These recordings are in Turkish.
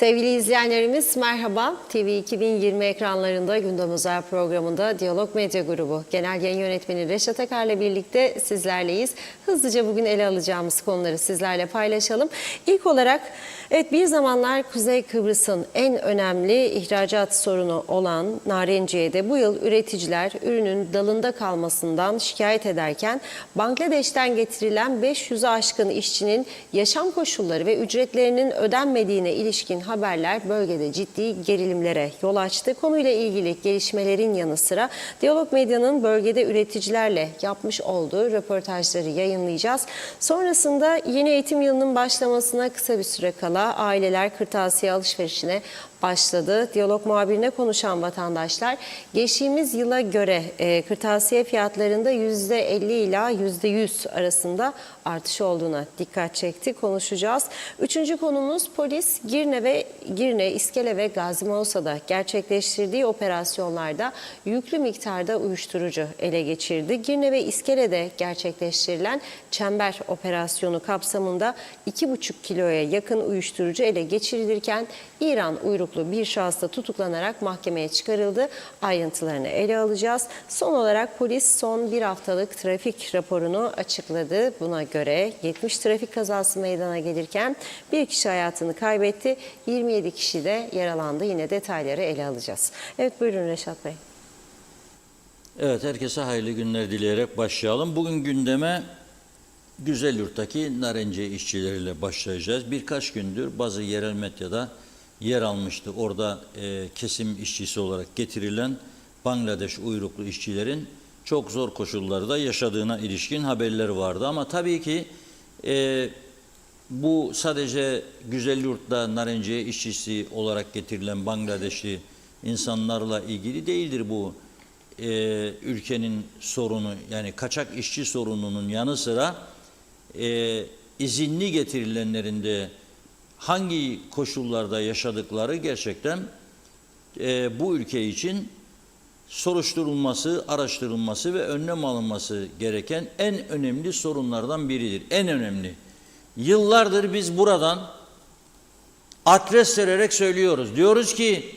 Sevgili izleyenlerimiz merhaba. TV 2020 ekranlarında Gündem Özel programında Diyalog Medya Grubu Genel Yayın Yönetmeni Reşat Akar'la birlikte sizlerleyiz. Hızlıca bugün ele alacağımız konuları sizlerle paylaşalım. İlk olarak bir zamanlar Kuzey Kıbrıs'ın en önemli ihracat sorunu olan narenciyede bu yıl üreticiler ürünün dalında kalmasından şikayet ederken Bangladeş'ten getirilen 500'ü aşkın işçinin yaşam koşulları ve ücretlerinin ödenmediğine ilişkin haberler bölgede ciddi gerilimlere yol açtı. Konuyla ilgili gelişmelerin yanı sıra Diyalog Medya'nın bölgede üreticilerle yapmış olduğu röportajları yayınlayacağız. Sonrasında yeni eğitim yılının başlamasına kısa bir süre kala aileler kırtasiye alışverişine başladı. Diyalog muhabirine konuşan vatandaşlar geçtiğimiz yıla göre kırtasiye fiyatlarında %50 ila %100 arasında artış olduğuna dikkat çekti. Konuşacağız. Üçüncü konumuz polis Girne, İskele ve Gazi Mausa'da gerçekleştirdiği operasyonlarda yüklü miktarda uyuşturucu ele geçirdi. Girne ve İskele'de gerçekleştirilen Çember operasyonu kapsamında 2,5 kiloya yakın uyuşturucu ele geçirilirken İran uyruklu bir şahıs da tutuklanarak mahkemeye çıkarıldı. Ayrıntılarını ele alacağız. Son olarak polis son bir haftalık trafik raporunu açıkladı. Buna göre 70 trafik kazası meydana gelirken bir kişi hayatını kaybetti. 27 kişi de yaralandı. Yine detayları ele alacağız. Evet, buyurun Reşat Bey. Evet, herkese hayırlı günler dileyerek başlayalım. Bugün gündeme Güzelyurt'taki narenciye işçileriyle başlayacağız. Birkaç gündür bazı yerel medyada yer almıştı. Orada kesim işçisi olarak getirilen Bangladeş uyruklu işçilerin çok zor koşullarda yaşadığına ilişkin haberler vardı. Ama tabii ki bu sadece Güzelyurt'ta narenciye işçisi olarak getirilen Bangladeşli insanlarla ilgili değildir bu ülkenin sorunu. Yani kaçak işçi sorununun yanı sıra izinli getirilenlerin de hangi koşullarda yaşadıkları gerçekten bu ülke için soruşturulması, araştırılması ve önlem alınması gereken en önemli sorunlardan biridir. En önemli. Yıllardır biz buradan adres vererek söylüyoruz. Diyoruz ki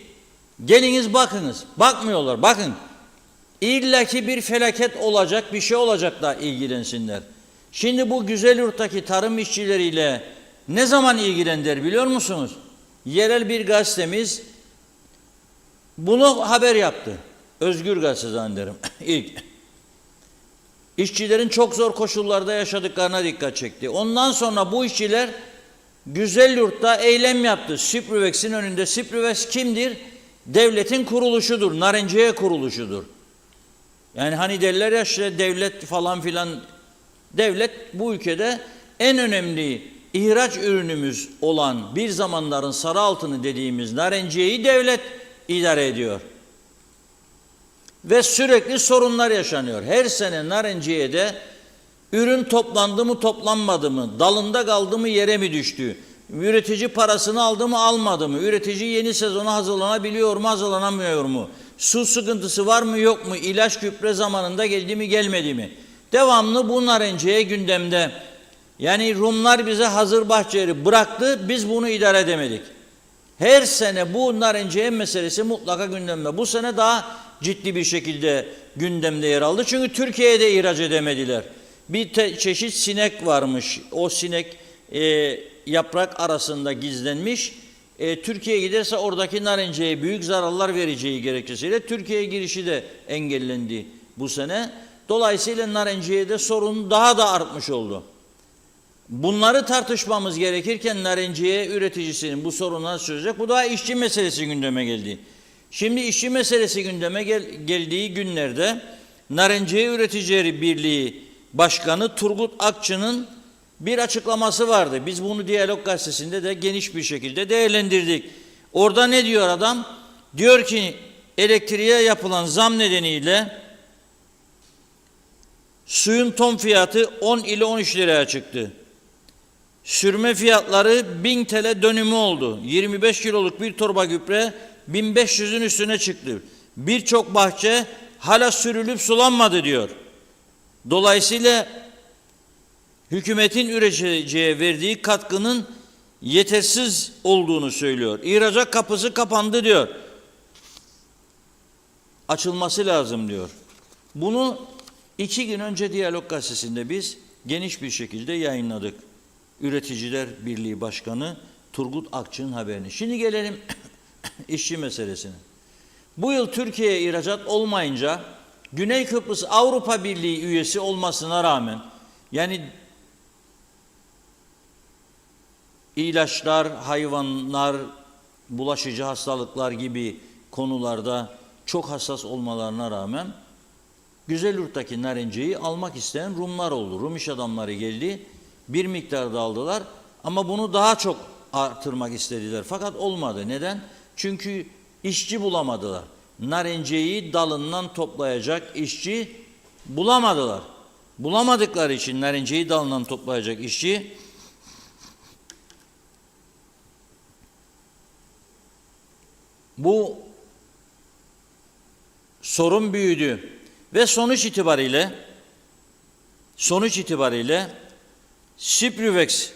geliniz bakınız. Bakmıyorlar. Bakın. İllaki bir felaket olacak, bir şey olacak da ilgilensinler. Şimdi bu Güzelyurt'taki tarım işçileriyle ne zaman ilgilendiler biliyor musunuz? Yerel bir gazetemiz bunu haber yaptı. Özgür Gazete zannederim ilk. İşçilerin çok zor koşullarda yaşadıklarına dikkat çekti. Ondan sonra bu işçiler Güzelyurt'ta eylem yaptı. Siprivex'in önünde. Siprivex kimdir? Devletin kuruluşudur. Narenciye kuruluşudur. Yani hani derler ya işte devlet falan filan. Devlet bu ülkede en önemli ihraç ürünümüz olan bir zamanların sarı altını dediğimiz narenciyeyi devlet idare ediyor. Ve sürekli sorunlar yaşanıyor. Her sene narenciyede ürün toplandı mı toplanmadı mı, dalında kaldı mı yere mi düştü, üretici parasını aldı mı almadı mı, üretici yeni sezona hazırlanabiliyor mu hazırlanamıyor mu, su sıkıntısı var mı yok mu, ilaç gübre zamanında geldi mi gelmedi mi? Devamlı bu narenciye gündemde. Yani Rumlar bize hazır bahçeleri bıraktı, biz bunu idare edemedik. Her sene bu narenciye meselesi mutlaka gündemde. Bu sene daha ciddi bir şekilde gündemde yer aldı. Çünkü Türkiye'ye de ihraç edemediler. Bir çeşit sinek varmış. O sinek yaprak arasında gizlenmiş. Türkiye'ye giderse oradaki narenciyeye büyük zararlar vereceği gerekçesiyle Türkiye'ye girişi de engellendi bu sene. Dolayısıyla narenciyede sorun daha da artmış oldu. Bunları tartışmamız gerekirken narenciye üreticisinin bu sorunları çözecek. Bu da işçi meselesi gündeme geldi. Şimdi işçi meselesi gündeme geldiği günlerde Narenciye Üreticileri Birliği Başkanı Turgut Akçı'nın bir açıklaması vardı. Biz bunu Diyalog Gazetesi'nde de geniş bir şekilde değerlendirdik. Orada ne diyor adam? Diyor ki elektriğe yapılan zam nedeniyle suyun ton fiyatı 10 ile 13 liraya çıktı. Sürme fiyatları 1000 TL dönümü oldu. 25 kiloluk bir torba gübre 1500'ün üstüne çıktı. Birçok bahçe hala sürülüp sulanmadı diyor. Dolayısıyla hükümetin üreticiye verdiği katkının yetersiz olduğunu söylüyor. İhracat kapısı kapandı diyor. Açılması lazım diyor. Bunu 2 gün önce Diyalog Gazetesi'nde biz geniş bir şekilde yayınladık. Üreticiler Birliği Başkanı Turgut Akçı'nın haberini. Şimdi gelelim işçi meselesine. Bu yıl Türkiye'ye ihracat olmayınca Güney Kıbrıs Avrupa Birliği üyesi olmasına rağmen, yani ilaçlar, hayvanlar, bulaşıcı hastalıklar gibi konularda çok hassas olmalarına rağmen Güzelyurt'taki narenciyeyi almak isteyen Rumlar oldu. Rum iş adamları geldi, bir miktar da aldılar ama bunu daha çok artırmak istediler. Fakat olmadı. Neden? Çünkü işçi bulamadılar. Narenciyeyi dalından toplayacak işçi bulamadılar. Bulamadıkları için narenciyeyi dalından toplayacak işçi bu sorun büyüdü ve sonuç itibariyle Sprüvex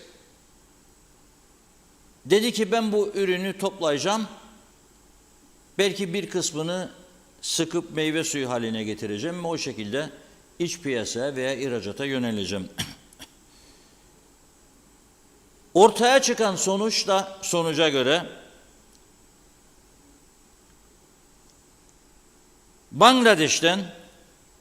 dedi ki ben bu ürünü toplayacağım. Belki bir kısmını sıkıp meyve suyu haline getireceğim ve o şekilde iç piyasaya veya ihracata yöneleceğim. Ortaya çıkan sonuca göre Bangladeş'ten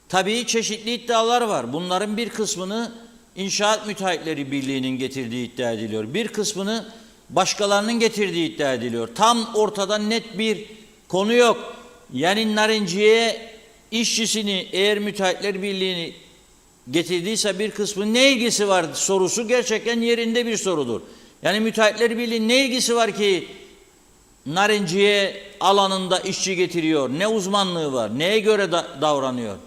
tabii çeşitli iddialar var. Bunların bir kısmını İnşaat Müteahhitleri Birliği'nin getirdiği iddia ediliyor. Bir kısmını başkalarının getirdiği iddia ediliyor. Tam ortada net bir konu yok. Yani narenciye işçisini eğer Müteahhitler Birliği'ni getirdiyse bir kısmı ne ilgisi var sorusu gerçekten yerinde bir sorudur. Yani Müteahhitler Birliği ne ilgisi var ki narenciye alanında işçi getiriyor? Ne uzmanlığı var? Neye göre davranıyor?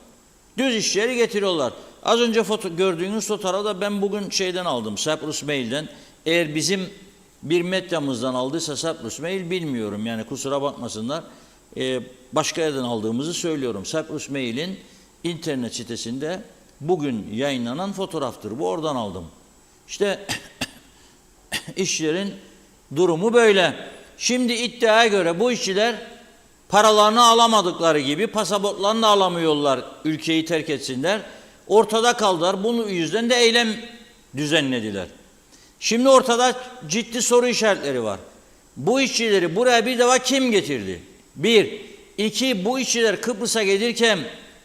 Düz işçileri getiriyorlar. Az önce gördüğünüz fotoğrafı da ben bugün şeyden aldım. Cyprus Mail'den. Eğer bizim bir medyamızdan aldıysa Cyprus Mail bilmiyorum. Yani kusura bakmasınlar. Başka yerden aldığımızı söylüyorum. Cyprus Mail'in internet sitesinde bugün yayınlanan fotoğraftır. Bu oradan aldım. İşte işçilerin durumu böyle. Şimdi iddiaya göre bu işçiler paralarını alamadıkları gibi pasaportlarını da alamıyorlar ülkeyi terk etsinler. Ortada kaldılar. Bunun yüzden de eylem düzenlediler. Şimdi ortada ciddi soru işaretleri var. Bu işçileri buraya bir defa kim getirdi? Bir. İki, bu işçiler Kıbrıs'a gelirken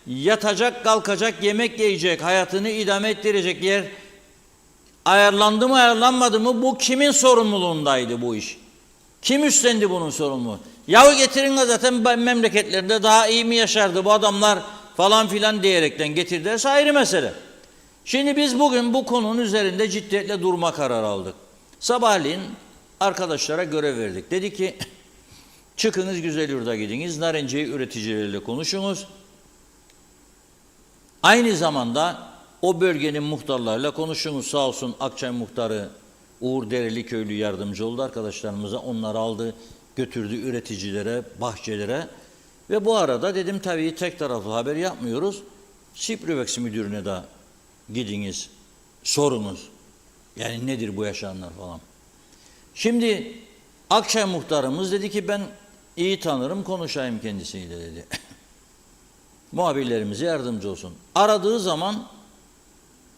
yatacak, kalkacak, yemek yiyecek, hayatını idame ettirecek yer ayarlandı mı, ayarlanmadı mı? Bu kimin sorumluluğundaydı bu iş? Kim üstlendi bunun sorumluluğu? Yahu getirin de zaten memleketlerinde daha iyi mi yaşardı bu adamlar falan filan diyerekten getirdilerse ayrı mesele. Şimdi biz bugün bu konunun üzerinde ciddiyetle durma kararı aldık. Sabahleyin arkadaşlara görev verdik. Dedi ki çıkınız Güzelyurt'a gidiniz, narenciye üreticileriyle konuşunuz. Aynı zamanda o bölgenin muhtarlarıyla konuşunuz. Sağ olsun Akçay muhtarı Uğur Dereli köylü yardımcı oldu arkadaşlarımıza. Onları aldı, götürdü üreticilere, bahçelere. Ve bu arada dedim tabii tek taraflı haber yapmıyoruz. Sprüvex müdürüne de gidiniz, sorunuz. Yani nedir bu yaşananlar falan. Şimdi Akçay muhtarımız dedi ki ben iyi tanırım, konuşayım kendisiyle dedi. Muhabirlerimize yardımcı olsun. Aradığı zaman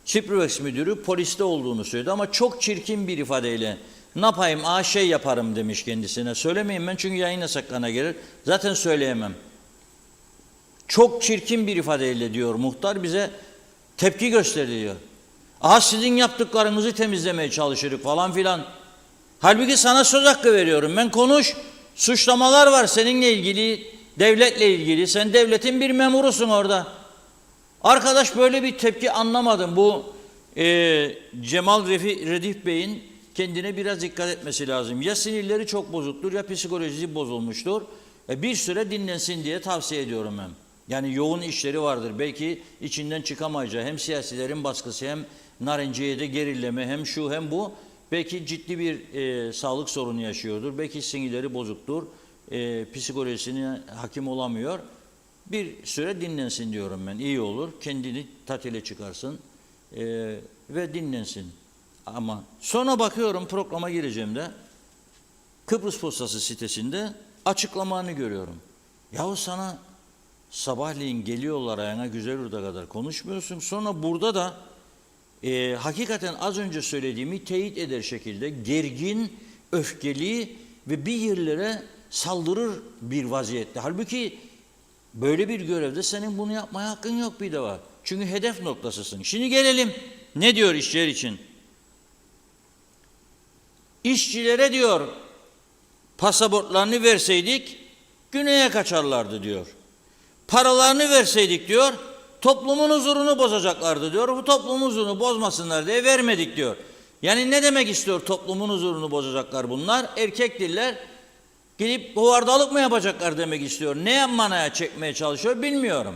Sprüvex müdürü poliste olduğunu söyledi ama çok çirkin bir ifadeyle ne yapayım şey yaparım demiş kendisine. Söylemeyin ben çünkü yayın yasaklarına gelir. Zaten söyleyemem. Çok çirkin bir ifadeyle diyor muhtar bize tepki gösteriyor. Sizin yaptıklarınızı temizlemeye çalışırız falan filan. Halbuki sana söz hakkı veriyorum. Ben konuş. Suçlamalar var seninle ilgili, devletle ilgili. Sen devletin bir memurusun orada. Arkadaş böyle bir tepki anlamadım. Bu Cemal Redif Bey'in kendine biraz dikkat etmesi lazım. Ya sinirleri çok bozuktur ya psikolojisi bozulmuştur. Bir süre dinlensin diye tavsiye ediyorum ben. Yani yoğun işleri vardır. Belki içinden çıkamayacağı hem siyasilerin baskısı hem narenciyede gerileme hem şu hem bu. Belki ciddi bir sağlık sorunu yaşıyordur. Belki sinirleri bozuktur. Psikolojisine hakim olamıyor. Bir süre dinlensin diyorum ben. İyi olur. Kendini tatile çıkarsın ve dinlensin. Ama sonra bakıyorum programa gireceğimde Kıbrıs Postası sitesinde açıklamanı görüyorum. Yahu sana sabahleyin geliyorlar ayağına Güzelurt'a kadar konuşmuyorsun. Sonra burada da hakikaten az önce söylediğimi teyit eder şekilde gergin, öfkeli ve bir yerlere saldırır bir vaziyette. Halbuki böyle bir görevde senin bunu yapmaya hakkın yok bir de var. Çünkü hedef noktasısın. Şimdi gelelim ne diyor işçiler için? İşçilere diyor pasaportlarını verseydik güneye kaçarlardı diyor. Paralarını verseydik diyor toplumun huzurunu bozacaklardı diyor. Bu toplumun huzurunu bozmasınlar diye vermedik diyor. Yani ne demek istiyor toplumun huzurunu bozacaklar bunlar? Erkek diller gidip huvardalık mı yapacaklar demek istiyor. Ne manaya çekmeye çalışıyor bilmiyorum.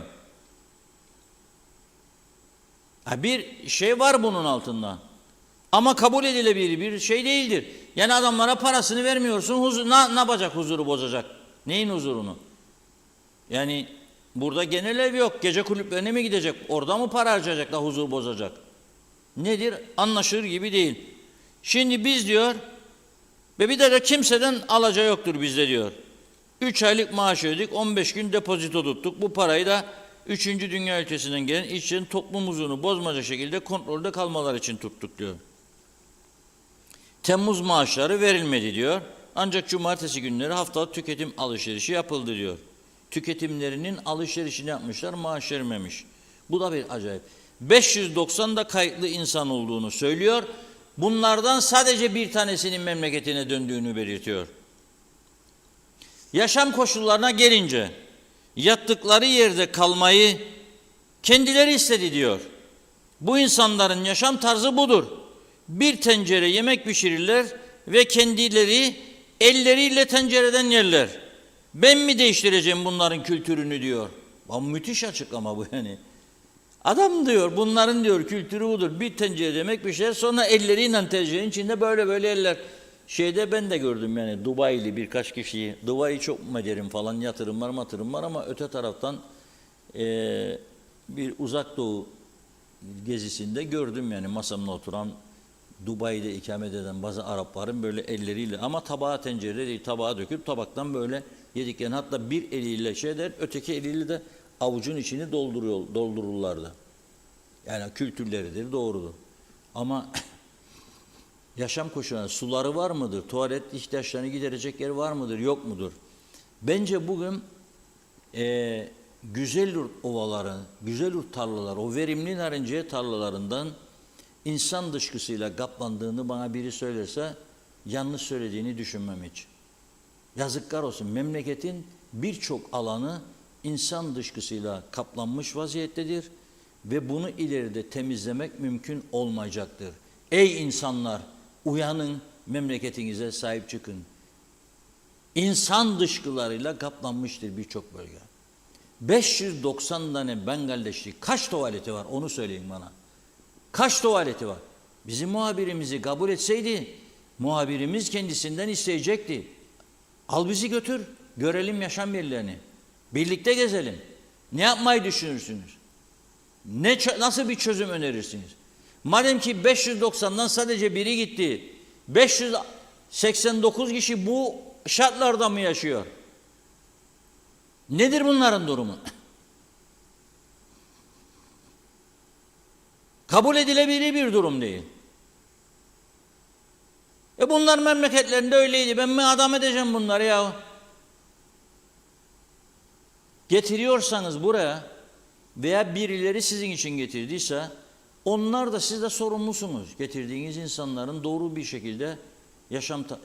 Bir şey var bunun altında. Ama kabul edilebilir bir şey değildir. Yani adamlara parasını vermiyorsun. Ne yapacak huzuru bozacak? Neyin huzurunu? Yani burada genel ev yok. Gece kulüplerine mi gidecek? Orada mı para harcayacak da huzur bozacak? Nedir? Anlaşılır gibi değil. Şimdi biz diyor ve bir de kimseden alacağı yoktur bizde diyor. 3 aylık maaş ödedik, 15 gün depozito tuttuk. Bu parayı da 3. Dünya ülkesinden gelen işçilerin toplum huzurunu bozmayacak şekilde kontrolde kalmaları için tuttuk diyor. Temmuz maaşları verilmedi diyor. Ancak cumartesi günleri haftalık tüketim alışverişi yapıldı diyor. Tüketimlerinin alışverişini yapmışlar, maaş vermemiş. Bu da bir acayip. 590 da kayıtlı insan olduğunu söylüyor. Bunlardan sadece bir tanesinin memleketine döndüğünü belirtiyor. Yaşam koşullarına gelince yattıkları yerde kalmayı kendileri istedi diyor. Bu insanların yaşam tarzı budur. Bir tencere yemek pişirirler ve kendileri elleriyle tencereden yerler. Ben mi değiştireceğim bunların kültürünü diyor. Müthiş açıklama bu yani. Adam diyor bunların diyor kültürü budur. Bir tencere yemek pişirir sonra elleriyle tencerenin içinde böyle böyle yerler. Şeyde ben de gördüm yani Dubai'li birkaç kişiyi. Dubai çok moderin falan yatırım var ama öte taraftan bir uzak doğu gezisinde gördüm yani masamda oturan Dubai'de ikamet eden bazı Arapların böyle elleriyle ama tabağa tencerede değil tabağa döküp tabaktan böyle yediklerini hatta bir eliyle şey der öteki eliyle de avucun içini doldururlardı. Yani kültürleridir doğrudur. Ama yaşam koşulları, suları var mıdır? Tuvalet ihtiyaçlarını giderecek yer var mıdır? Yok mudur? Bence bugün Güzelurt ovaları, Güzelurt tarlaları, o verimli narinciye tarlalarından insan dışkısıyla kaplandığını bana biri söylerse yanlış söylediğini düşünmem hiç. Yazıklar olsun. Memleketin birçok alanı insan dışkısıyla kaplanmış vaziyettedir ve bunu ileride temizlemek mümkün olmayacaktır. Ey insanlar uyanın, memleketinize sahip çıkın. İnsan dışkılarıyla kaplanmıştır birçok bölge. 590 tane Bengaldeşli kaç tuvaleti var onu söyleyin bana. Kaç tuvaleti var? Bizim muhabirimizi kabul etseydi muhabirimiz kendisinden isteyecekti. Al bizi götür, görelim yaşam yerlerini. Birlikte gezelim. Ne yapmayı düşünürsünüz? Nasıl bir çözüm önerirsiniz? Madem ki 590'dan sadece biri gitti, 589 kişi bu şartlarda mı yaşıyor? Nedir bunların durumu? Kabul edilebilir bir durum değil. Bunlar memleketlerinde öyleydi. Ben mi adam edeceğim bunları ya? Getiriyorsanız buraya veya birileri sizin için getirdiyse onlar da siz de sorumlusunuz. Getirdiğiniz insanların doğru bir şekilde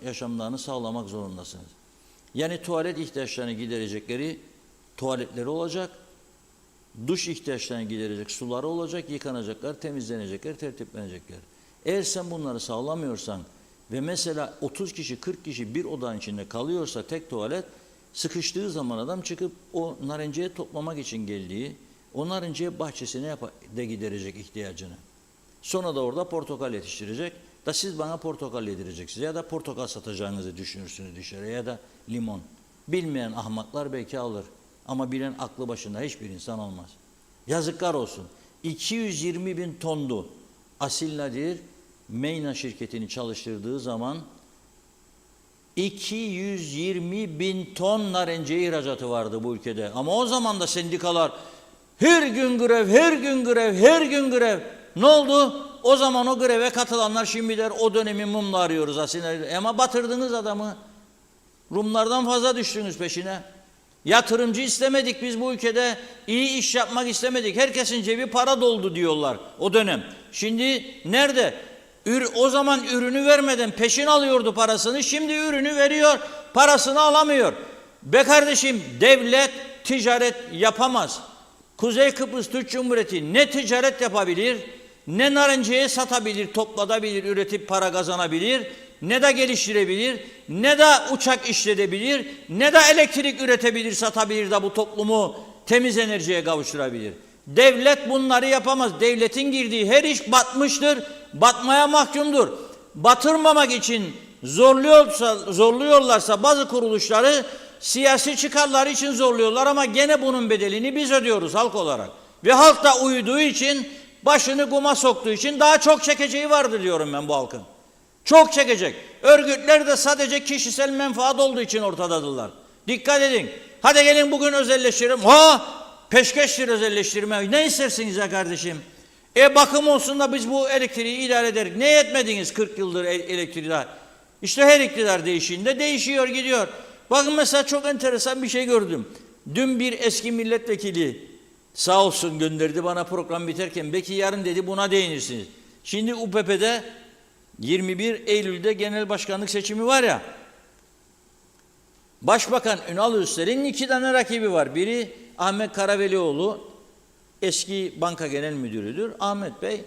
yaşamlarını sağlamak zorundasınız. Yani tuvalet ihtiyaçlarını giderecekleri tuvaletleri olacak, duş ihtiyaçlarını giderecek suları olacak, yıkanacaklar, temizlenecekler, tertiplenecekler. Eğer sen bunları sağlamıyorsan ve mesela 30 kişi, 40 kişi bir odanın içinde kalıyorsa tek tuvalet, sıkıştığı zaman adam çıkıp o narinciye toplamak için geldiği, o narinciye bahçesine de giderecek ihtiyacını. Sonra da orada portakal yetiştirecek. Da siz bana portakal yedireceksiniz ya da portakal satacağınızı düşünürsünüz dışarıya ya da limon. Bilmeyen ahmaklar belki alır ama bilen aklı başında hiçbir insan almaz. Yazıklar olsun. 220 bin tondu asil nadir Meyna şirketini çalıştırdığı zaman 220 bin ton narenciye ihracatı vardı bu ülkede. Ama o zaman da sendikalar her gün grev, her gün grev, her gün grev. Ne oldu? O zaman o greve katılanlar şimdi der o dönemin mumla arıyoruz aslında. Ama batırdınız adamı. Rumlardan fazla düştünüz peşine. Yatırımcı istemedik biz bu ülkede. İyi iş yapmak istemedik. Herkesin cebi para doldu diyorlar o dönem. Şimdi nerede? O zaman ürünü vermeden peşin alıyordu parasını. Şimdi ürünü veriyor, parasını alamıyor. Be kardeşim, devlet ticaret yapamaz. Kuzey Kıbrıs Türk Cumhuriyeti ne ticaret yapabilir, ne narenciye satabilir, toplatabilir, üretip para kazanabilir, ne de geliştirebilir, ne de uçak işletebilir, ne de elektrik üretebilir, satabilir de bu toplumu temiz enerjiye kavuşturabilir. Devlet bunları yapamaz. Devletin girdiği her iş batmıştır, batmaya mahkumdur. Batırmamak için zorluyorlarsa bazı kuruluşları siyasi çıkarları için zorluyorlar ama gene bunun bedelini biz ödüyoruz halk olarak. Ve halk da uyuduğu için, başını kuma soktuğu için daha çok çekeceği vardır diyorum ben bu halkın. Çok çekecek. Örgütler de sadece kişisel menfaat olduğu için ortadadırlar. Dikkat edin. Hadi gelin bugün özelleştirelim. Peşkeştir özelleştirme. Ne istersiniz ya kardeşim? Bakım olsun da biz bu elektriği idare ederiz. Ne etmediniz 40 yıldır elektriği? İşte her iktidar değişiğinde değişiyor gidiyor. Bakın mesela çok enteresan bir şey gördüm. Dün bir eski milletvekili sağ olsun gönderdi bana program biterken. Belki yarın dedi buna değinirsiniz. Şimdi UPP'de 21 Eylül'de genel başkanlık seçimi var ya. Başbakan Ünal Özser'in 2 tane rakibi var. Biri Ahmet Karavelioğlu, eski banka genel müdürüdür. Ahmet Bey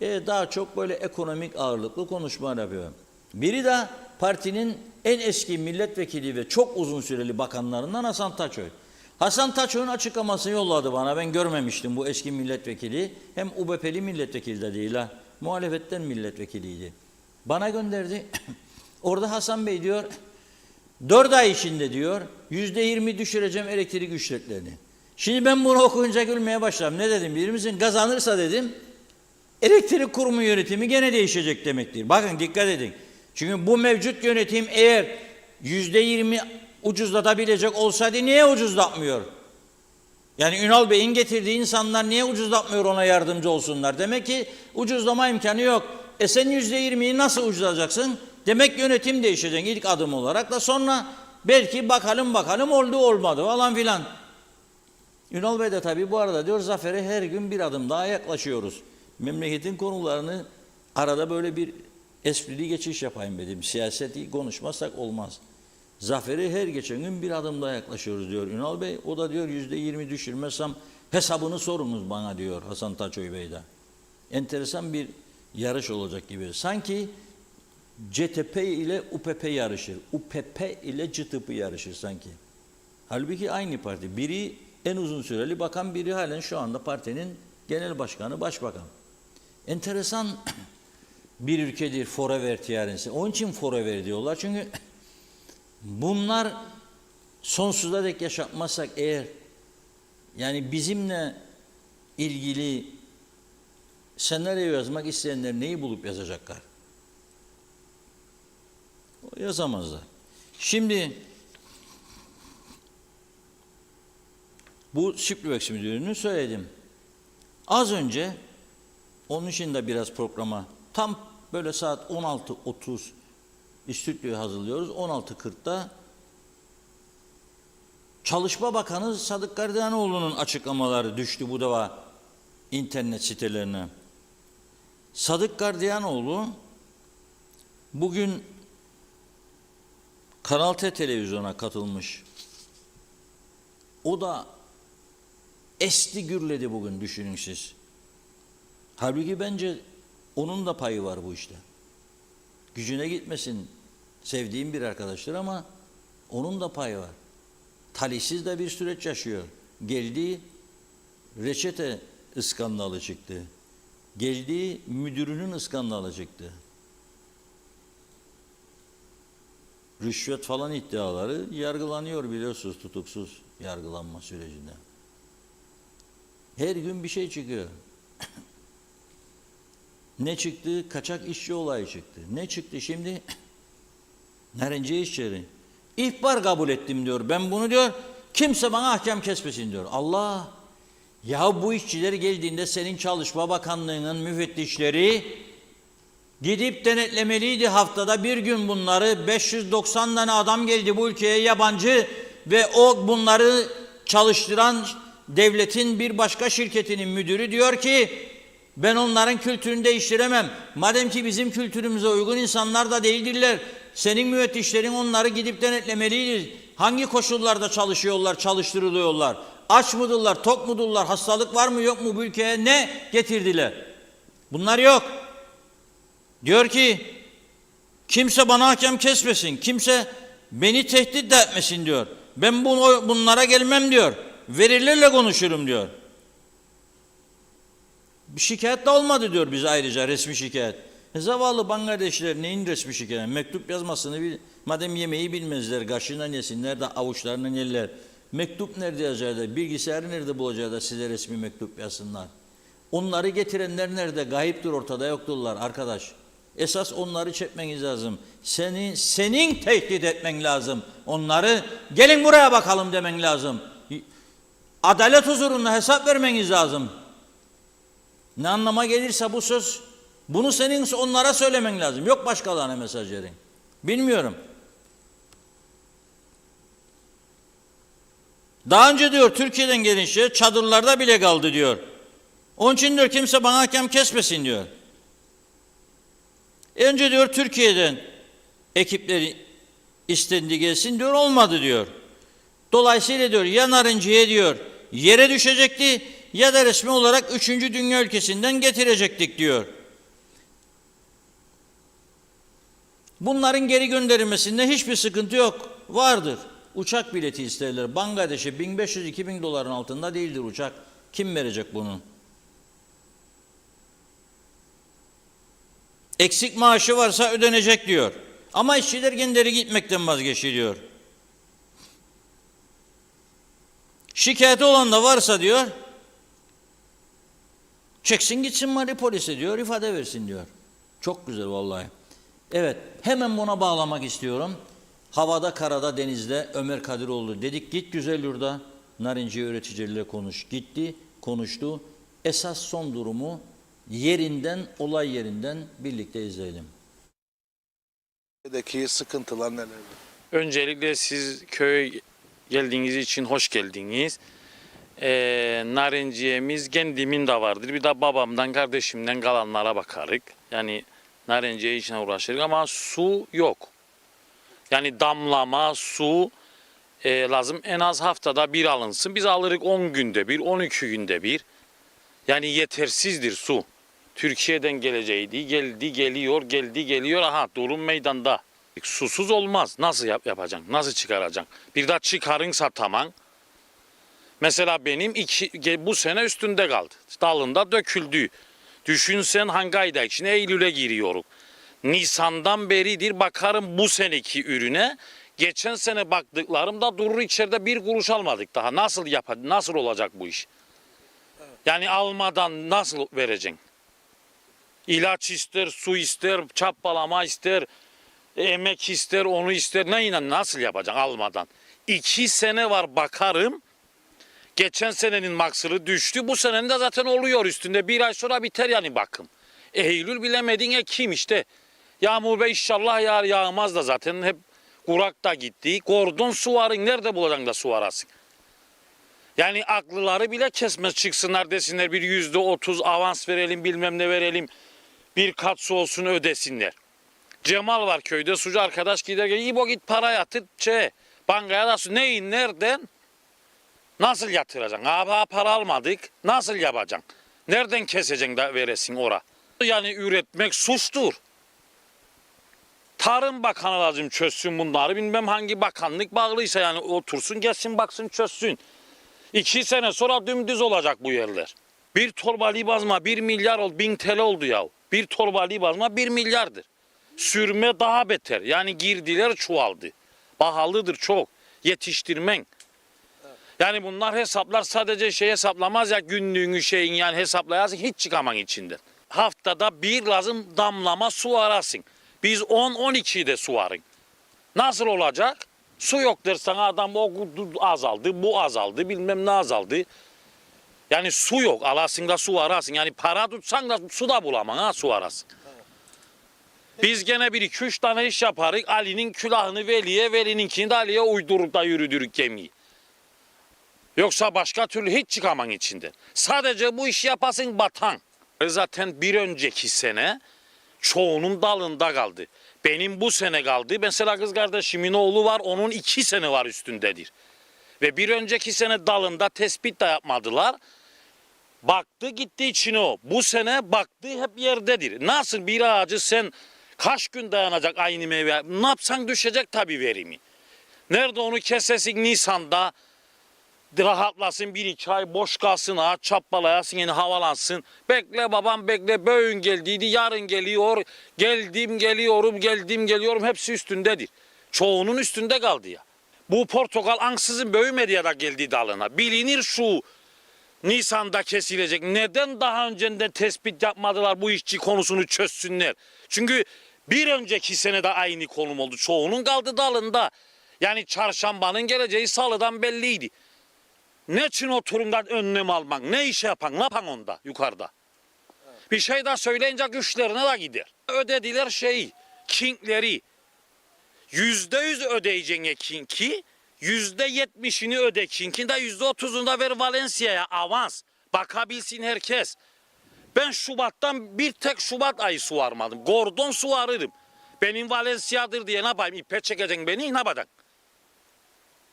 daha çok böyle ekonomik ağırlıklı konuşmalar yapıyor. Biri de partinin en eski milletvekili ve çok uzun süreli bakanlarından Hasan Taçoy. Hasan Taçoy'un açıklamasını yolladı bana. Ben görmemiştim bu eski milletvekili. Hem UBP'li milletvekili de değil ha. Muhalefetten milletvekiliydi. Bana gönderdi. Orada Hasan Bey diyor 4 ay içinde diyor %20 düşüreceğim elektrik ücretlerini. Şimdi ben bunu okuyunca gülmeye başladım. Ne dedim bilir misin? Kazanırsa dedim elektrik kurumu yönetimi gene değişecek demektir. Bakın dikkat edin. Çünkü bu mevcut yönetim eğer %20 ucuzlatabilecek olsaydı niye ucuzlatmıyor? Yani Ünal Bey'in getirdiği insanlar niye ucuzlatmıyor ona yardımcı olsunlar? Demek ki ucuzlama imkanı yok. Sen %20'yi nasıl ucuzlatacaksın? Demek yönetim değişecek ilk adım olarak da sonra belki bakalım oldu olmadı falan filan. Ünal Bey de tabii bu arada diyor zafere her gün bir adım daha yaklaşıyoruz. Memleketin konularını arada böyle bir esprili geçiş yapayım dedim. Siyaseti konuşmazsak olmaz. Zafere her geçen gün bir adım daha yaklaşıyoruz diyor Ünal Bey. O da diyor %20 düşürmezsem hesabını sorunuz bana diyor Hasan Taçoy Bey de. Enteresan bir yarış olacak gibi. Sanki CTP ile UPP yarışır. UPP ile CTP yarışır sanki. Halbuki aynı parti. Biri en uzun süreli bakan, biri halen şu anda partinin genel başkanı, başbakan. Enteresan bir ülkedir forever tiyarensi. Onun için forever diyorlar. Çünkü bunlar sonsuza dek yaşatmazsak eğer yani bizimle ilgili senaryo yazmak isteyenler neyi bulup yazacaklar? Yazamazlar. Şimdi bu Süprüvex müdürünü söyledim. Az önce onun için de biraz programa tam böyle saat 16.30 stüdyoyu hazırlıyoruz. 16.40'da Çalışma Bakanı Sadık Gardiyanoğlu'nun açıklamaları düştü bu defa internet sitelerine. Sadık Gardiyanoğlu bugün Kanal T televizyona katılmış. O da esti gürledi bugün düşünün siz. Halbuki bence onun da payı var bu işte. Gücüne gitmesin sevdiğim bir arkadaştır ama onun da payı var. Talihsiz de bir süreç yaşıyor. Geldiği reçete iskandalı çıktı. Geldiği müdürünün iskandalı çıktı. Rüşvet falan iddiaları yargılanıyor biliyorsunuz tutuksuz yargılanma sürecinde. Her gün bir şey çıkıyor. Ne çıktı? Kaçak işçi olayı çıktı. Ne çıktı şimdi? Narenciye işçileri. İhbar kabul ettim diyor. Ben bunu diyor, kimse bana ahkam kesmesin diyor. Allah! Ya bu işçiler geldiğinde senin Çalışma Bakanlığı'nın müfettişleri gidip denetlemeliydi haftada bir gün bunları. 590 tane adam geldi bu ülkeye yabancı ve o bunları çalıştıran devletin bir başka şirketinin müdürü diyor ki ben onların kültürünü değiştiremem. Madem ki bizim kültürümüze uygun insanlar da değildirler. Senin müfettişlerin onları gidip denetlemeliydi. Hangi koşullarda çalışıyorlar, çalıştırılıyorlar? Aç mıdırlar, tok mudurlar, hastalık var mı yok mu bu ülkeye ne getirdiler? Bunlar yok. Diyor ki kimse bana hakem kesmesin, kimse beni tehdit de etmesin diyor. Ben bunlara gelmem diyor. Verilerle konuşurum diyor. Bir şikayet de olmadı diyor bize ayrıca resmi şikayet. Zavallı Bangladeşliler neyin resmi şikayet? Mektup yazmasını madem yemeği bilmezler, kaşığından yesinler de avuçlarından yerler. Mektup nerede yazarlar? Bilgisayarı nerede bulacaklar da size resmi mektup yazsınlar? Onları getirenler nerede? Gayiptir, ortada yokturlar arkadaş. Esas onları çekmeniz lazım. Senin tehdit etmen lazım. Onları gelin buraya bakalım demen lazım. Adalet huzurunda hesap vermeniz lazım. Ne anlama gelirse bu söz, bunu senin onlara söylemen lazım. Yok başkalarına mesaj verin. Bilmiyorum. Daha önce diyor Türkiye'den gelince çadırlarda bile kaldı diyor. Onun için diyor kimse bana hakem kesmesin diyor. Önce diyor Türkiye'den ekipleri istendi gelsin diyor, olmadı diyor. Dolayısıyla diyor ya Narenciye diyor yere düşecekti ya da resmi olarak 3. dünya ülkesinden getirecektik diyor. Bunların geri gönderilmesinde hiçbir sıkıntı yok. Vardır. Uçak bileti isterler. Bangladeş'e 1500-2000 doların altında değildir uçak. Kim verecek bunu? Eksik maaşı varsa ödenecek diyor. Ama işçiler kendileri gitmekten vazgeçiyor. Şikayeti olan da varsa diyor, çeksin gitsin Mali polise diyor, ifade versin diyor. Çok güzel vallahi. Evet, hemen buna bağlamak istiyorum. Havada, karada, denizde Ömer Kadiroğlu dedik, git Güzelyurt'a narenciye üreticileriyle konuş. Gitti, konuştu. Esas son durumu yerinden, olay yerinden birlikte izleyelim. Deki sıkıntılar nelerdir? Öncelikle siz köye geldiğiniz için hoş geldiniz. Narenciyemiz kendimin de vardır. Bir de babamdan, kardeşimden kalanlara bakarık. Yani narenciye işine uğraşırız ama su yok. Yani damlama, su lazım. En az haftada bir alınsın. Biz alırız 10 günde bir, 12 günde bir. Yani yetersizdir su. Türkiye'den geleceğiydi. Geldi, geliyor, geldi, geliyor. Aha durum meydanda. Susuz olmaz. Nasıl yapacaksın? Nasıl çıkaracaksın? Bir daha çıkarın sataman. Mesela benim bu sene üstünde kaldı. Dalında döküldü. Düşünsen hangi ayda? Şimdi Eylül'e giriyoruz. Nisan'dan beridir bakarım bu seneki ürüne. Geçen sene baktıklarımda durur içeride bir kuruş almadık daha. Nasıl olacak bu iş? Yani almadan nasıl vereceksin? İlaç ister, su ister, çapalama ister, emek ister, onu ister. Neyle nasıl yapacaksın almadan? 2 sene var bakarım. Geçen senenin maksırı düştü. Bu senenin de zaten oluyor üstünde. 1 ay sonra biter yani bakım. Eylül bilemedin Ekim işte. Yağmur be inşallah yağmaz da zaten hep kurak da gitti. Kordon suvarın nerede bulacaksın da suvarasın? Yani aklıları bile kesmez çıksınlar desinler bir %30 avans verelim bilmem ne verelim. Bir kat su olsun ödesinler. Cemal var köyde sucu arkadaş giderken İbo git para yatır bankaya da su. Neyin nereden? Nasıl yatıracaksın? Abi para almadık. Nasıl yapacaksın? Nereden keseceksin da veresin ora? Yani üretmek suçtur. Tarım Bakanı lazım çözsün bunları. Bilmem hangi bakanlık bağlıysa yani otursun gelsin baksın çözsün. 2 sene sonra dümdüz olacak bu yerler. Bir torba libazma 1 milyar oldu, 1000 TL oldu ya. Bir torba libazma 1 milyardır. Sürme daha beter. Yani girdiler çoğaldı. Pahalıdır çok. Yetiştirmen. Yani bunlar hesaplar sadece hesaplamaz ya günlüğünü yani hesaplayarsın hiç çıkaman içinden. haftada bir lazım damlama su arasın. Biz 10-12'de su arın. Nasıl olacak? Su yok dersen adam o azaldı, bu azaldı, bilmem ne azaldı. Yani su yok, alasın da su arasın. Yani para tutsan da su da bulamam ha, su arasın. Biz gene bir iki üç tane iş yaparız. Ali'nin külahını Veli'ye, Veli'ninkini de Ali'ye uydurur da yürüdürük gemiyi. Yoksa başka türlü hiç çıkaman içinden. Sadece bu işi yapasın batan. Zaten bir önceki sene çoğunun dalında kaldı. Benim bu sene kaldı. Mesela kız kardeşimin oğlu var, onun 2 sene var üstündedir. Ve bir önceki sene dalında tespit de yapmadılar. Baktı gitti içine o. Bu sene baktı hep yerdedir. Nasıl bir ağacı sen kaç gün dayanacak aynı meyve? Ne yapsan düşecek tabii verimi. Nerede onu kesesin Nisan'da rahatlasın 1-2 ay boş kalsın ağaç çappalayasın yani havalansın. Bekle babam bekle böğün geldiydi yarın geliyor. Geldim geliyorum hepsi üstündedir. Çoğunun üstünde kaldı ya. Bu portakal ansızın böğümedi ya da geldi dalına. Bilinir şu Nisan'da kesilecek. Neden daha önceden tespit yapmadılar bu işçi konusunu çözsünler? Çünkü bir önceki sene de aynı konum oldu. Çoğunun kaldı dalında. Yani çarşambanın geleceği salıdan belliydi. Ne için o turumdan önlem almak? Ne iş yapan? Ne yapan onda yukarıda? Evet. Bir şey daha söyleyince güçlerine de gider. Ödediler kinkleri. %100 ödeyeceğine kinki. %70'ini öde kinkin de %30'unu da ver Valencia'ya avans. Bakabilsin herkes. Ben Şubat'tan bir tek Şubat ayı su varmadım. Gordon su ararım. Benim Valencia'dır diye ne yapayım? İpe çekeceksin beni ne yapacaksın?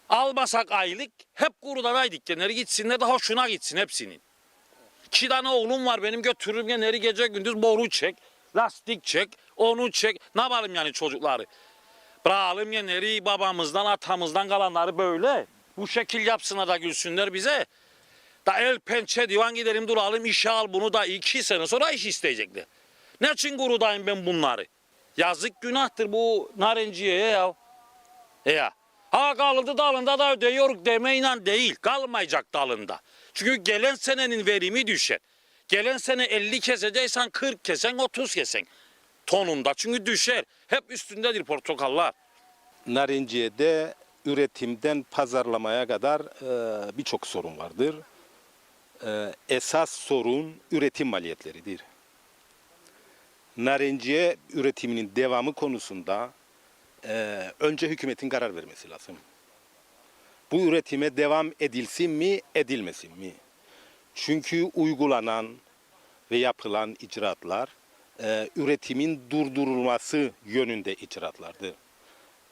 Almasak aylık hep kurudan ay dikkenleri gitsinler de hoşuna gitsin hepsinin. 2 tane oğlum var benim götürürüm genleri gece gündüz boru çek, lastik çek, onu çek. Ne yapalım yani çocukları? Bırakalım genleri babamızdan atamızdan kalanları böyle. Bu şekil yapsınlar da gülsünler bize. Da el pençe divan gidelim duralım işe al bunu da 2 sene sonra iş isteyecekler. Ne için kurudayım ben bunları? Yazık günahtır bu narenciyeye ya. Ya. Ha kaldı dalında da ödeyoruz demeyle değil. Kalmayacak dalında. Çünkü gelen senenin verimi düşer. Gelen sene 50 keseceksen 40 kesen 30 kesen tonunda. Çünkü düşer. Hep üstündedir portakallar. Narenciye'de üretimden pazarlamaya kadar birçok sorun vardır. Esas sorun üretim maliyetleridir. Narenciye üretiminin devamı konusunda önce hükümetin karar vermesi lazım. Bu üretime devam edilsin mi, edilmesin mi? Çünkü uygulanan ve yapılan icraatlar üretimin durdurulması yönünde icraatlardır.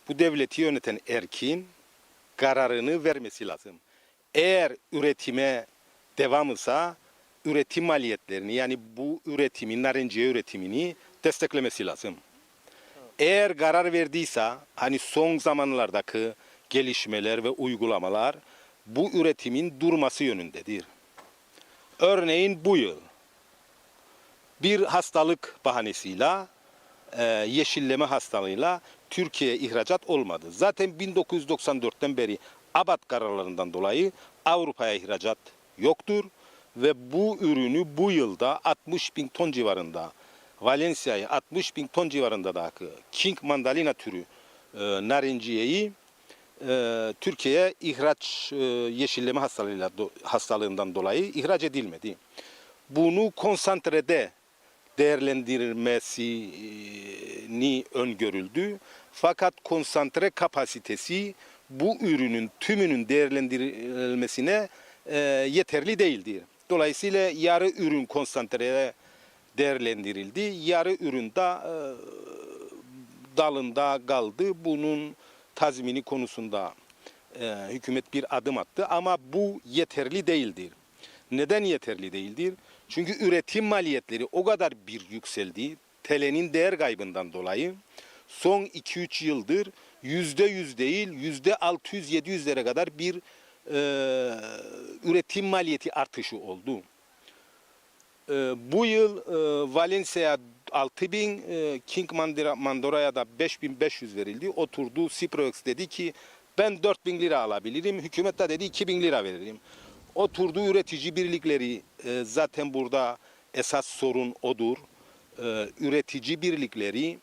Bu devleti yöneten erkin kararını vermesi lazım. Eğer üretime devamısa üretim maliyetlerini yani bu üretimin, narenciye üretimini desteklemesi lazım. Eğer karar verdiyse hani son zamanlardaki gelişmeler ve uygulamalar bu üretimin durması yönündedir. Örneğin bu yıl bir hastalık bahanesiyle yeşilleme hastalığıyla Türkiye'ye ihracat olmadı. Zaten 1994'ten beri ABAD kararlarından dolayı Avrupa'ya ihracat yoktur ve bu ürünü bu yılda 60 bin ton civarında Valencia'yı 60 bin ton civarında da King mandalina türü narenciyeyi Türkiye'ye ihraç yeşilleme hastalığından dolayı ihraç edilmedi. Bunu konsantrede değerlendirilmesini öngörüldü. Fakat konsantre kapasitesi bu ürünün tümünün değerlendirilmesine yeterli değildir. Dolayısıyla yarı ürün konsantreye değerlendirildi. Yarı ürün de dalında kaldı. Bunun tazmini konusunda hükümet bir adım attı ama bu yeterli değildir. Neden yeterli değildir? Çünkü üretim maliyetleri o kadar bir yükseldi. TL'nin değer kaybından dolayı son 2-3 yıldır %100 değil %600-700'lere kadar bir üretim maliyeti artışı oldu. Bu yıl Valencia 6.000, King Mandora'ya da 5.500 verildi. Oturdu Ciproex dedi ki ben 4.000 lira alabilirim. Hükümet de dedi 2.000 lira veririm. Oturdu üretici birlikleri zaten burada esas sorun odur. Üretici birlikleri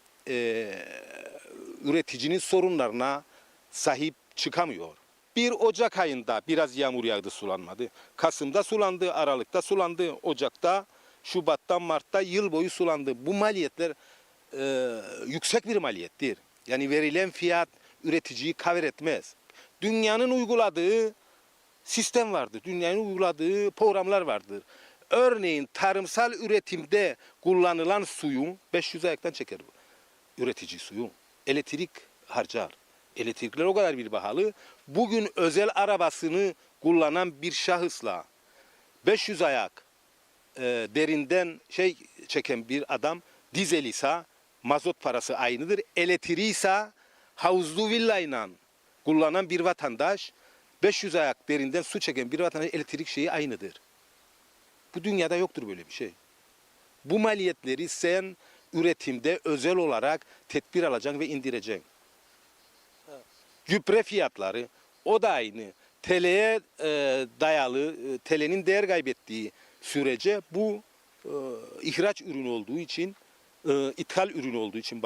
üreticinin sorunlarına sahip çıkamıyor. Bir Ocak ayında biraz yağmur yağdı, sulanmadı. Kasım'da sulandı, Aralık'ta sulandı, Ocak'ta, Şubat'ta, Mart'ta yıl boyu sulandı. Bu maliyetler yüksek bir maliyettir. Yani verilen fiyat üreticiyi cover etmez. Dünyanın uyguladığı sistem vardır. Dünyanın uyguladığı programlar vardır. Örneğin tarımsal üretimde kullanılan suyun 500 ayaktan çeker bu. Üretici suyu. Elektrik harcar. Elektrikler o kadar bir pahalı. Bugün özel arabasını kullanan bir şahısla 500 ayak derinden çeken bir adam, dizel ise mazot parası aynıdır. Elektriği ise havuzlu villayla kullanan bir vatandaş, 500 ayak derinden su çeken bir vatandaş elektrik şeyi aynıdır. Bu dünyada yoktur böyle bir şey. Bu maliyetleri sen üretimde özel olarak tedbir alacaksın ve indireceksin. Gübre fiyatları o da aynı. TL'ye dayalı, TL'nin değer kaybettiği sürece bu ihraç ürünü olduğu için, ithal ürünü olduğu için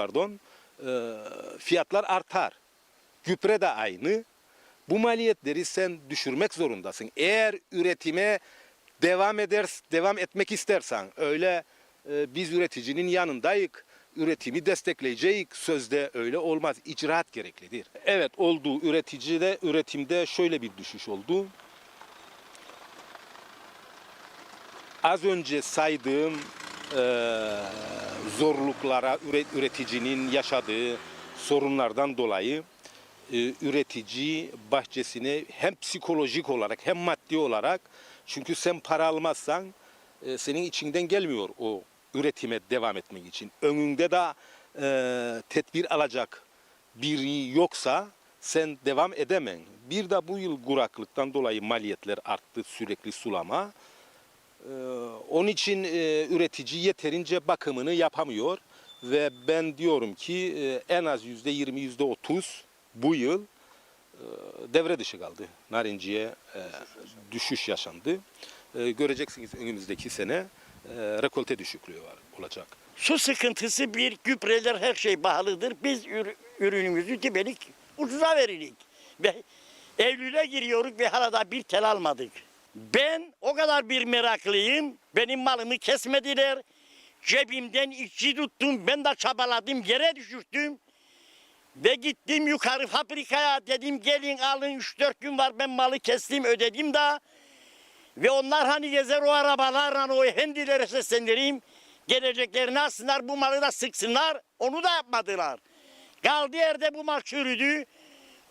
fiyatlar artar. Gübre de aynı. Bu maliyetleri sen düşürmek zorundasın. Eğer üretime devam etmek istersen, öyle biz üreticinin yanındayız, üretimi destekleyeceğiz, sözde öyle olmaz. İcraat gereklidir. Evet, oldu. Üretimde şöyle bir düşüş oldu. Az önce saydığım zorluklara, üreticinin yaşadığı sorunlardan dolayı üretici bahçesine hem psikolojik olarak hem maddi olarak, çünkü sen para almazsan senin içinden gelmiyor o üretime devam etmek için. Önünde de tedbir alacak biri yoksa sen devam edemem. Bir de bu yıl kuraklıktan dolayı maliyetler arttı, sürekli sulama. Onun için üretici yeterince bakımını yapamıyor ve ben diyorum ki en az %20, %30 bu yıl devre dışı kaldı. Narinciye düşüş yaşandı. Göreceksiniz önümüzdeki sene rekolte düşüklüğü olacak. Su sıkıntısı bir, gübreler her şey pahalıdır. Biz ürünümüzü dibelik ucuza veririk. Ve Eylül'e giriyoruz ve hala da bir tel almadık. Ben o kadar bir meraklıyım. Benim malımı kesmediler. Cebimden işçi tuttum. Ben de çabaladım. Yere düşürttüm. Ve gittim yukarı fabrikaya. Dedim gelin alın 3-4 gün var ben malı kestim ödedim de. Ve onlar hani gezer o arabalarla o hendilere seslendireyim. Geleceklerini alsınlar bu malı da sıksınlar. Onu da yapmadılar. Kaldığı yerde bu mal çürüdü.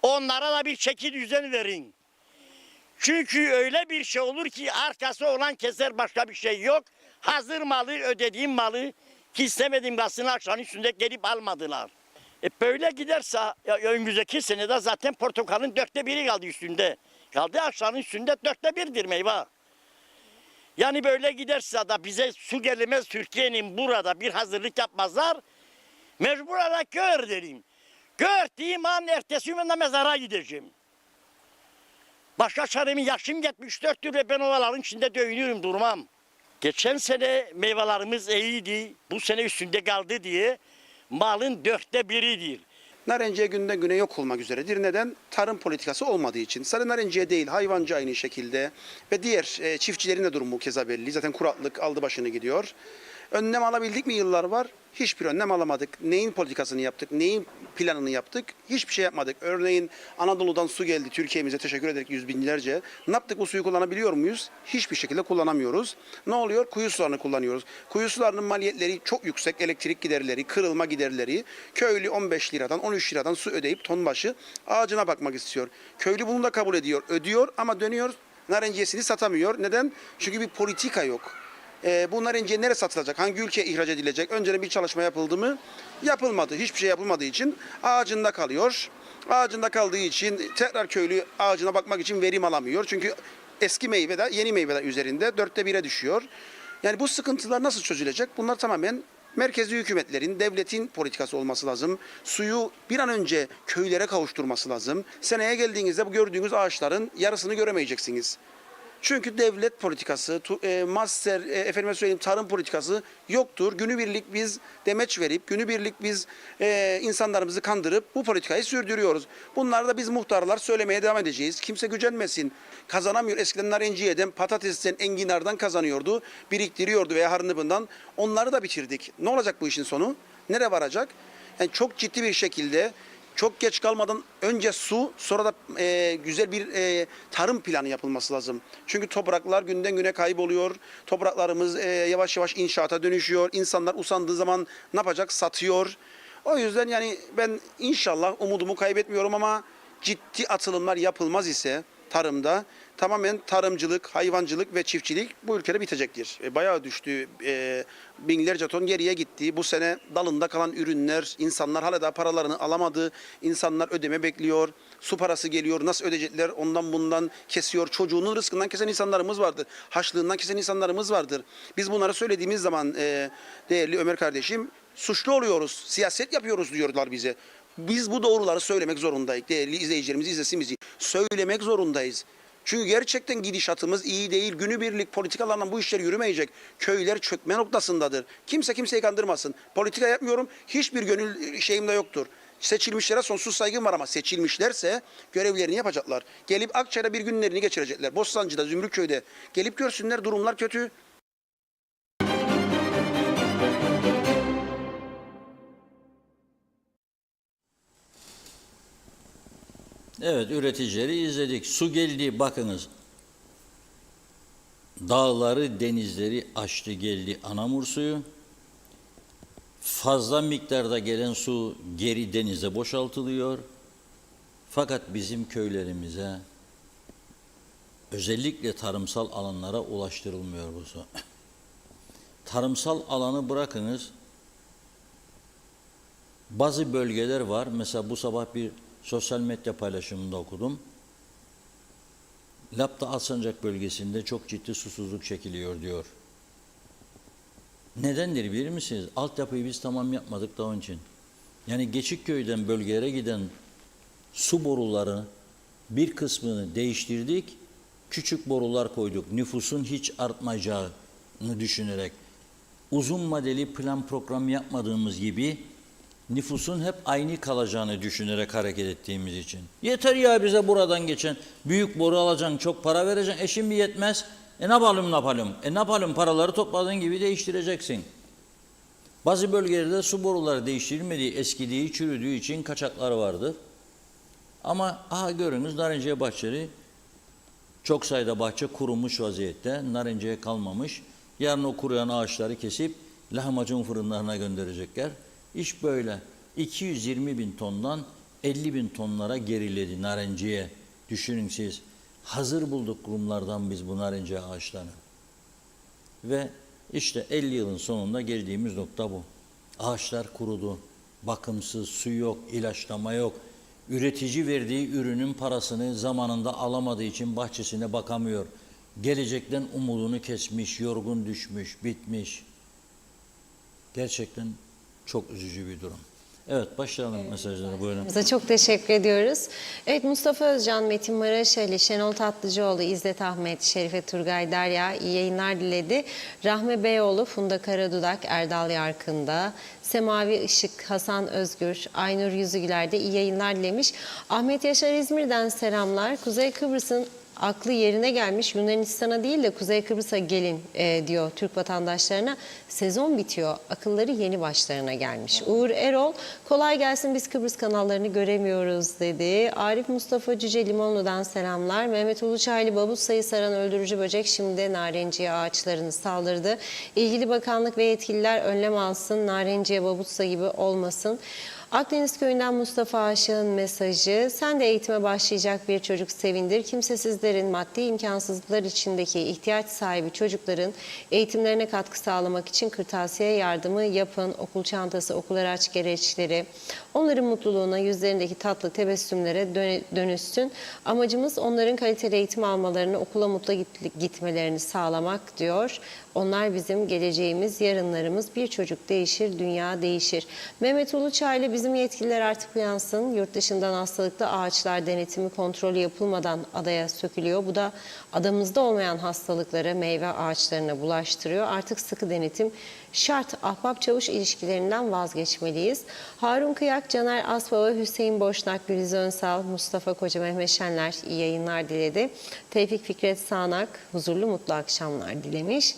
Onlara da bir çeki düzen verin. Çünkü öyle bir şey olur ki arkası olan keser, başka bir şey yok. Hazır malı, ödediğim malı ki istemediğim gazını akşamın üstünde gelip almadılar. Böyle giderse önümüzdeki senede zaten portakalın 1/4 kaldı üstünde. Kaldı akşamın üstünde 1/4'dir meyve. Yani böyle giderse de bize su gelmez, Türkiye'nin burada bir hazırlık yapmazlar. Mecbur olarak gör derim. Gördüğüm an ertesi gün de mezara gideceğim. Başka çaremin yaşım 74'tür ve ben ovaların içinde dövünüyorum, durmam. Geçen sene meyvelerimiz iyiydi, bu sene üstünde kaldı diye malın 1/4'idir. Narenciye günden güne yok olmak üzeredir. Neden? Tarım politikası olmadığı için. Sadece narenciye değil, hayvancı aynı şekilde ve diğer çiftçilerin de durumu keza belli. Zaten kuraklık aldı başını gidiyor. Önlem alabildik mi yıllar var? Hiçbir önlem alamadık. Neyin politikasını yaptık, neyin planını yaptık? Hiçbir şey yapmadık. Örneğin Anadolu'dan su geldi Türkiye'mize, teşekkür ederek yüz binlerce. Ne yaptık, bu suyu kullanabiliyor muyuz? Hiçbir şekilde kullanamıyoruz. Ne oluyor? Kuyu sularını kullanıyoruz. Kuyu sularının maliyetleri çok yüksek. Elektrik giderleri, kırılma giderleri. Köylü 15 liradan 13 liradan su ödeyip ton başı ağacına bakmak istiyor. Köylü bunu da kabul ediyor. Ödüyor ama dönüyor narenciyesini satamıyor. Neden? Çünkü bir politika yok. Bu narenciye nereye satılacak? Hangi ülkeye ihraç edilecek? Önceden bir çalışma yapıldı mı? Yapılmadı. Hiçbir şey yapılmadığı için ağacında kalıyor. Ağacında kaldığı için tekrar köylü ağacına bakmak için verim alamıyor. Çünkü eski meyve de yeni meyve de üzerinde 1/4'e düşüyor. Yani bu sıkıntılar nasıl çözülecek? Bunlar tamamen merkezi hükümetlerin, devletin politikası olması lazım. Suyu bir an önce köylere kavuşturması lazım. Seneye geldiğinizde bu gördüğünüz ağaçların yarısını göremeyeceksiniz. Çünkü devlet politikası, efendime söyleyeyim tarım politikası yoktur. Günübirlik biz demeç verip, günübirlik biz insanlarımızı kandırıp bu politikayı sürdürüyoruz. Bunları da biz muhtarlar söylemeye devam edeceğiz. Kimse gücenmesin. Kazanamıyor. Eskiden narenciyeden, patatesten, enginardan kazanıyordu. Biriktiriyordu veya harnıbından. Onları da bitirdik. Ne olacak bu işin sonu? Nereye varacak? Yani çok ciddi bir şekilde çok geç kalmadan önce su, sonra da güzel bir tarım planı yapılması lazım. Çünkü topraklar günden güne kayboluyor. Topraklarımız yavaş yavaş inşaata dönüşüyor. İnsanlar usandığı zaman ne yapacak? Satıyor. O yüzden yani ben inşallah umudumu kaybetmiyorum ama ciddi atılımlar yapılmaz ise tarımda tamamen tarımcılık, hayvancılık ve çiftçilik bu ülkede bitecektir. Bayağı düştü. Binlerce ton geriye gitti. Bu sene dalında kalan ürünler, insanlar hala da paralarını alamadı. İnsanlar ödeme bekliyor. Su parası geliyor. Nasıl ödeyecekler? Ondan bundan kesiyor. Çocuğunun rızkından kesen insanlarımız vardır. Haçlığından kesen insanlarımız vardır. Biz bunları söylediğimiz zaman değerli Ömer kardeşim suçlu oluyoruz. Siyaset yapıyoruz diyorlar bize. Biz bu doğruları söylemek zorundayız. Değerli izleyicilerimiz izlesin bizi. Söylemek zorundayız. Çünkü gerçekten gidişatımız iyi değil. Günübirlik politikalarla bu işler yürümeyecek. Köyler çökme noktasındadır. Kimse kimseyi kandırmasın. Politika yapmıyorum. Hiçbir gönül şeyim de yoktur. Seçilmişlere sonsuz saygım var ama seçilmişlerse görevlerini yapacaklar. Gelip Akçay'da bir günlerini geçirecekler. Bostancı'da, Zümrütköy'de. Gelip görsünler durumlar kötü. Evet, üreticileri izledik. Su geldi, bakınız. Dağları, denizleri aştı geldi Anamur suyu. Fazla miktarda gelen su geri denize boşaltılıyor. Fakat bizim köylerimize, özellikle tarımsal alanlara ulaştırılmıyor bu su. Tarımsal alanı bırakınız. Bazı bölgeler var. Mesela bu sabah bir sosyal medya paylaşımında okudum. Lapta Alsancak bölgesinde çok ciddi susuzluk çekiliyor diyor. Nedendir bilir misiniz? Altyapıyı biz tamam yapmadık da onun için. Yani Geçikköy'den bölgelere giden su boruları bir kısmını değiştirdik. Küçük borular koyduk. Nüfusun hiç artmayacağını düşünerek. Uzun vadeli plan program yapmadığımız gibi nüfusun hep aynı kalacağını düşünerek hareket ettiğimiz için. Yeter ya bize buradan geçen büyük boru alacaksın, çok para vereceksin. Şimdi yetmez. Ne yapalım? Paraları topladığın gibi değiştireceksin. Bazı bölgelerde su boruları değiştirilmediği, eskidiği, çürüdüğü için kaçaklar vardı. Ama görünüz Narenciye bahçeli çok sayıda bahçe kurumuş vaziyette. Narenciye kalmamış. Yarın o kuruyan ağaçları kesip lahmacun fırınlarına gönderecekler. İş böyle. 220 bin tondan 50 bin tonlara geriledi narenciye. Düşünün siz. Hazır bulduk Rumlardan biz bu narenciye ağaçlarını. Ve işte 50 yılın sonunda geldiğimiz nokta bu. Ağaçlar kurudu. Bakımsız, su yok, ilaçlama yok. Üretici verdiği ürünün parasını zamanında alamadığı için bahçesine bakamıyor. Gelecekten umudunu kesmiş, yorgun düşmüş, bitmiş. Gerçekten çok üzücü bir durum. Evet, başlayalım mesajlara. Buyurun. Size çok teşekkür ediyoruz. Evet, Mustafa Özcan, Metin Maraşeli, Şenol Tatlıcıoğlu, İzzet Ahmet, Şerife Turgay Derya iyi yayınlar diledi. Rahme Beyoğlu, Funda Karadudak, Erdal Yarkın'da, Semavi Işık, Hasan Özgür, Aynur Yüzügüler de iyi yayınlar dilemiş. Ahmet Yaşar İzmir'den selamlar. Kuzey Kıbrıs'ın aklı yerine gelmiş, Yunanistan'a değil de Kuzey Kıbrıs'a gelin diyor Türk vatandaşlarına. Sezon bitiyor, akılları yeni başlarına gelmiş. Uğur Erol, kolay gelsin biz Kıbrıs kanallarını göremiyoruz dedi. Arif Mustafa Cüce Limonlu'dan selamlar. Mehmet Uluçaylı, Babutsa'yı saran öldürücü böcek şimdi narenciye ağaçlarını saldırdı. İlgili bakanlık ve yetkililer önlem alsın, narenciye Babutsa gibi olmasın. Akdeniz Köyü'nden Mustafa Aşık'ın mesajı, sen de eğitime başlayacak bir çocuk sevindir. Kimsesizlerin maddi imkansızlıklar içindeki ihtiyaç sahibi çocukların eğitimlerine katkı sağlamak için kırtasiye yardımı yapın. Okul çantası, okul araç gereçleri, onların mutluluğuna, yüzlerindeki tatlı tebessümlere dönüşsün. Amacımız onların kaliteli eğitim almalarını, okula mutlu gitmelerini sağlamak diyor. Onlar bizim geleceğimiz, yarınlarımız. Bir çocuk değişir, dünya değişir. Mehmet Uluçaylı, Turizm yetkililer artık uyansın. Yurt dışından hastalıklı ağaçlar denetimi kontrolü yapılmadan adaya sökülüyor. Bu da adamızda olmayan hastalıkları meyve ağaçlarına bulaştırıyor. Artık sıkı denetim şart. Ahbap-çavuş ilişkilerinden vazgeçmeliyiz. Harun Kıyak, Caner Asbaba, Hüseyin Boşnak, Güliz Önsal, Mustafa Koca, Mehmet Şenler iyi yayınlar diledi. Tevfik Fikret Sağnak huzurlu mutlu akşamlar dilemiş.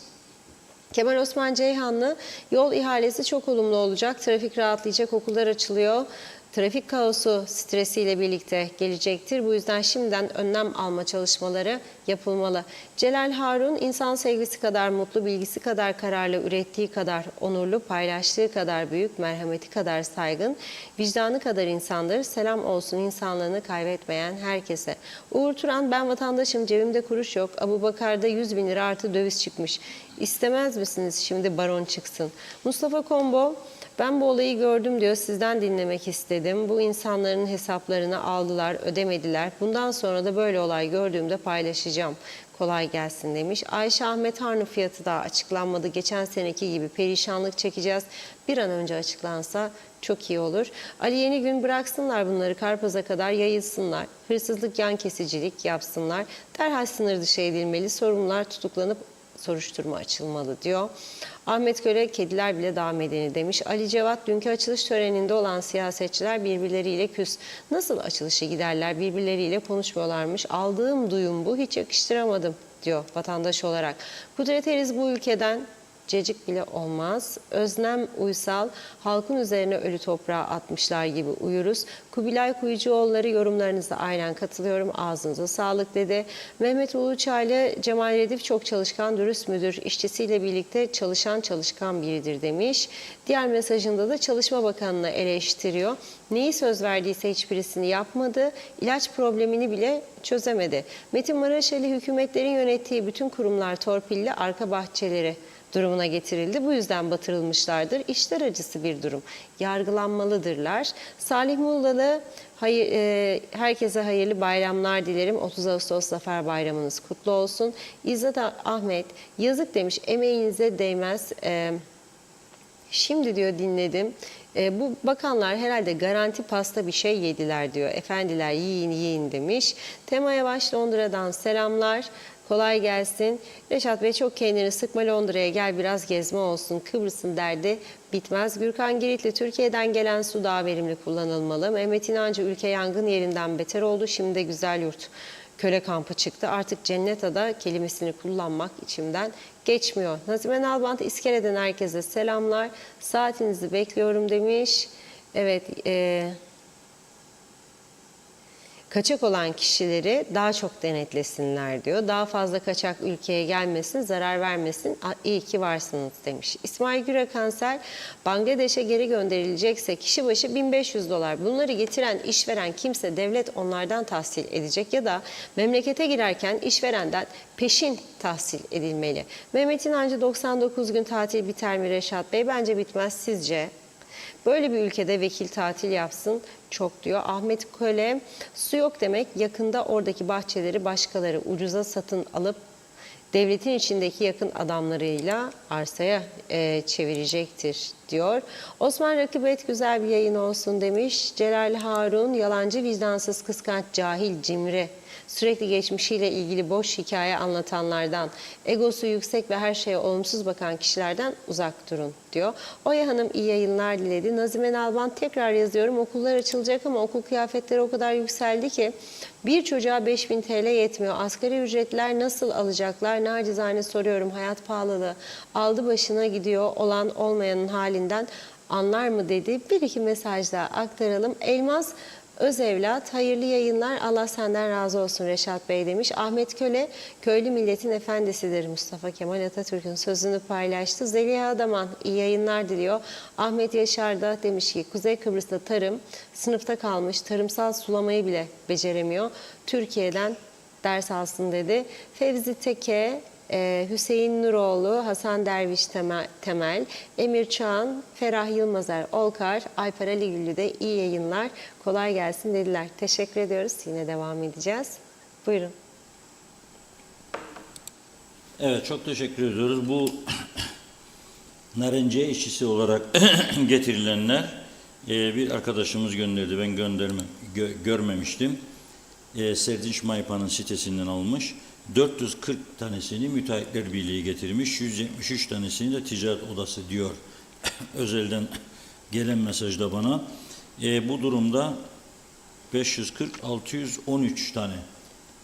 Kemal Osman Ceyhanlı, yol ihalesi çok olumlu olacak, trafik rahatlayacak, okullar açılıyor. Trafik kaosu stresiyle birlikte gelecektir. Bu yüzden şimdiden önlem alma çalışmaları yapılmalı. Celal Harun, insan sevgisi kadar mutlu, bilgisi kadar kararlı, ürettiği kadar onurlu, paylaştığı kadar büyük, merhameti kadar saygın, vicdanı kadar insandır. Selam olsun insanlığını kaybetmeyen herkese. Uğur Turan, ben vatandaşım, cebimde kuruş yok. Abubakar'da 100 bin lira artı döviz çıkmış. İstemez misiniz şimdi baron çıksın? Mustafa Kombo, ben bu olayı gördüm diyor, sizden dinlemek istedim. Bu insanların hesaplarını aldılar, ödemediler. Bundan sonra da böyle olay gördüğümde paylaşacağım. Kolay gelsin demiş. Ayşe Ahmet Harnı fiyatı daha açıklanmadı. Geçen seneki gibi perişanlık çekeceğiz. Bir an önce açıklansa çok iyi olur. Ali Yenigün, bıraksınlar bunları, Karpaz'a kadar yayılsınlar. Hırsızlık, yan kesicilik yapsınlar. Derhal sınır dışı edilmeli. Sorumlular tutuklanıp soruşturma açılmalı diyor. Ahmet Köle, kediler bile daha medeni demiş. Ali Cevat, dünkü açılış töreninde olan siyasetçiler birbirleriyle küs. Nasıl açılışı giderler, birbirleriyle konuşmuyorlarmış. Aldığım duyum bu, hiç yakıştıramadım diyor vatandaş olarak. Kudret Eriz, bu ülkeden cecik bile olmaz. Özlem Uysal, halkın üzerine ölü toprağı atmışlar gibi uyuruz. Kubilay Kuyucuoğulları, yorumlarınıza aynen katılıyorum. Ağzınıza sağlık dedi. Mehmet Uluçaylı, Cemal Redif çok çalışkan, dürüst müdür. İşçisiyle birlikte çalışkan biridir demiş. Diğer mesajında da Çalışma Bakanı'nı eleştiriyor. Neyi söz verdiyse hiçbirisini yapmadı. İlaç problemini bile çözemedi. Metin Maraşeli, hükümetlerin yönettiği bütün kurumlar torpilli, arka bahçeleri durumuna getirildi. Bu yüzden batırılmışlardır. İşler acısı bir durum. Yargılanmalıdırlar. Salih Muğlalı, herkese hayırlı bayramlar dilerim. 30 Ağustos Zafer Bayramınız kutlu olsun. İzzet Ahmet, yazık demiş, emeğinize değmez. Şimdi diyor dinledim. Bu bakanlar herhalde garanti pasta bir şey yediler diyor. Efendiler yiyin demiş. Tema Yavaş, Londra'dan selamlar. Kolay gelsin. Reşat Bey, çok kendini sıkma, Londra'ya gel, biraz gezme olsun. Kıbrıs'ın derdi bitmez. Gürkan Giritli, Türkiye'den gelen su daha verimli kullanılmalı. Mehmet İnancı, ülke yangın yerinden beter oldu. Şimdi de güzel yurt köle kampı çıktı. Artık cennet ada kelimesini kullanmak içimden geçmiyor. Nazime Nalbant, İskele'den herkese selamlar. Saatinizi bekliyorum demiş. Evet, kaçak olan kişileri daha çok denetlesinler diyor. Daha fazla kaçak ülkeye gelmesin, zarar vermesin. İyi ki varsınız demiş. İsmail Güre Kanser, Bangladeş'e geri gönderilecekse kişi başı 1500 dolar. Bunları getiren, işveren kimse, devlet onlardan tahsil edecek ya da memlekete girerken işverenden peşin tahsil edilmeli. Mehmet İnancı, 99 gün tatil biter mi Reşat Bey? Bence bitmez, sizce? Böyle bir ülkede vekil tatil yapsın çok diyor. Ahmet Köle, su yok demek yakında oradaki bahçeleri başkaları ucuza satın alıp devletin içindeki yakın adamlarıyla arsaya çevirecektir diyor. Osman Rakibet, güzel bir yayın olsun demiş. Celal Harun, yalancı, vicdansız, kıskanç, cahil, cimri, sürekli geçmişiyle ilgili boş hikaye anlatanlardan, egosu yüksek ve her şeye olumsuz bakan kişilerden uzak durun diyor. Oya Hanım, iyi yayınlar diledi. Nazime Nalbant, tekrar yazıyorum, okullar açılacak ama okul kıyafetleri o kadar yükseldi ki bir çocuğa 5000 TL yetmiyor. Asgari ücretler nasıl alacaklar? Nacizane soruyorum, hayat pahalılığı aldı başına gidiyor, olan olmayanın halinden anlar mı dedi. Bir iki mesaj daha aktaralım. Elmas Özevlat, hayırlı yayınlar, Allah senden razı olsun Reşat Bey demiş. Ahmet Köle, köylü milletin efendisidir. Mustafa Kemal Atatürk'ün sözünü paylaştı. Zeliha Adaman, iyi yayınlar diliyor. Ahmet Yaşar da demiş ki, Kuzey Kıbrıs'ta tarım sınıfta kalmış, tarımsal sulamayı bile beceremiyor. Türkiye'den ders alsın dedi. Fevzi Teke, Hüseyin Nuroğlu, Hasan Derviş Temel, Emir Çağan, Ferah Yılmazer Olkar, Alper Ali Güllü de iyi yayınlar, kolay gelsin dediler. Teşekkür ediyoruz. Yine devam edeceğiz. Buyurun. Evet, çok teşekkür ediyoruz. Bu narenciye işçisi olarak getirilenler Bir arkadaşımız gönderdi. Ben görmemiştim. Serdinç Maypa'nın sitesinden almış. 440 tanesini Müteahhitler Birliği getirmiş. 173 tanesini de Ticaret Odası diyor. Özelden gelen mesajda bana. Bu durumda 540-613 tane.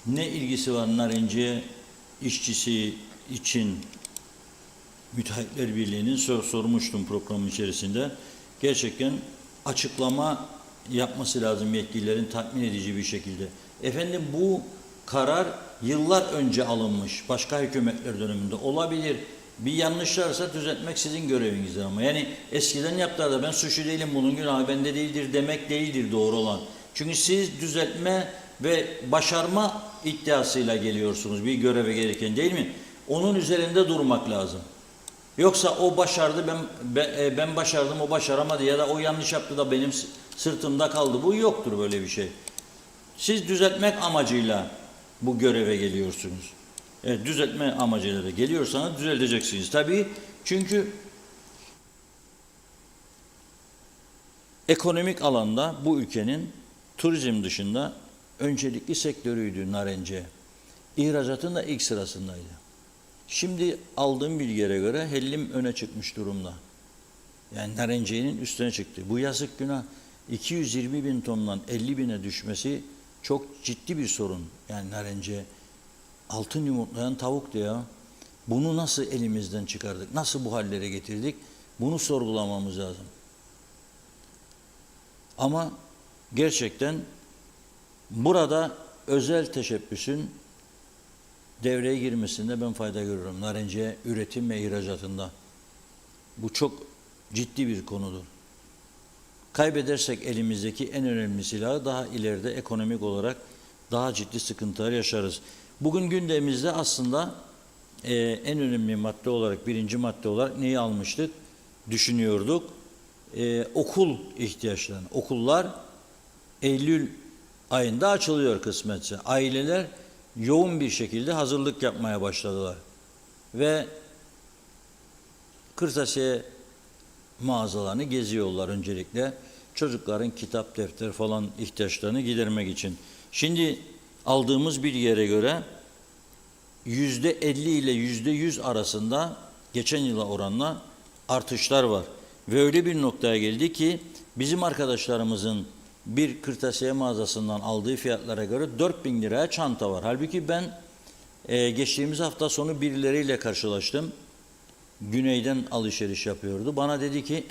Ne ilgisi var Narenciye işçisi için Müteahhitler Birliği'nin sormuştum programın içerisinde. Gerçekten açıklama yapması lazım yetkililerin tatmin edici bir şekilde. Efendim bu karar yıllar önce alınmış. Başka hükümetler döneminde olabilir. Bir yanlış varsa düzeltmek sizin görevinizdir ama. Yani eskiden yaptılar da ben suçlu değilim bunun günahı bende değildir demek değildir doğru olan. Çünkü siz düzeltme ve başarma iddiasıyla geliyorsunuz bir göreve gelirken değil mi? Onun üzerinde durmak lazım. Yoksa o başardı ben başardım o başaramadı ya da o yanlış yaptı da benim sırtımda kaldı. Bu yoktur böyle bir şey. Siz düzeltmek amacıyla bu göreve geliyorsunuz. Evet, düzeltme amacıyla da geliyorsanız düzelteceksiniz. Tabii çünkü ekonomik alanda bu ülkenin turizm dışında öncelikli sektörüydü Narenciye. İhracatın da ilk sırasındaydı. Şimdi aldığım bilgilere göre hellim öne çıkmış durumda. Yani Narenciye'nin üstüne çıktı. Bu yazık günah 220 bin tondan 50 bine düşmesi çok ciddi bir sorun. Yani Narenciye altın yumurtlayan tavuktu ya. Bunu nasıl elimizden çıkardık? Nasıl bu hallere getirdik? Bunu sorgulamamız lazım. Ama gerçekten burada özel teşebbüsün devreye girmesinde ben fayda görüyorum. Narenciye üretim ve ihracatında. Bu çok ciddi bir konudur. Kaybedersek elimizdeki en önemli silahı daha ileride ekonomik olarak daha ciddi sıkıntılar yaşarız. Bugün gündemimizde aslında en önemli madde olarak, birinci madde olarak neyi almıştık? Düşünüyorduk. Okul ihtiyaçlarını. Okullar Eylül ayında açılıyor kısmetse. Aileler yoğun bir şekilde hazırlık yapmaya başladılar. Ve kırtasiye mağazalarını geziyorlar öncelikle. Çocukların kitap, defter falan ihtiyaçlarını gidermek için. Şimdi aldığımız bilgilere göre %50 ile %100 arasında geçen yıla oranla artışlar var. Ve öyle bir noktaya geldi ki bizim arkadaşlarımızın bir kırtasiye mağazasından aldığı fiyatlara göre 4.000 liraya çanta var. Halbuki ben geçtiğimiz hafta sonu birileriyle karşılaştım. Güneyden alışveriş yapıyordu. Bana dedi ki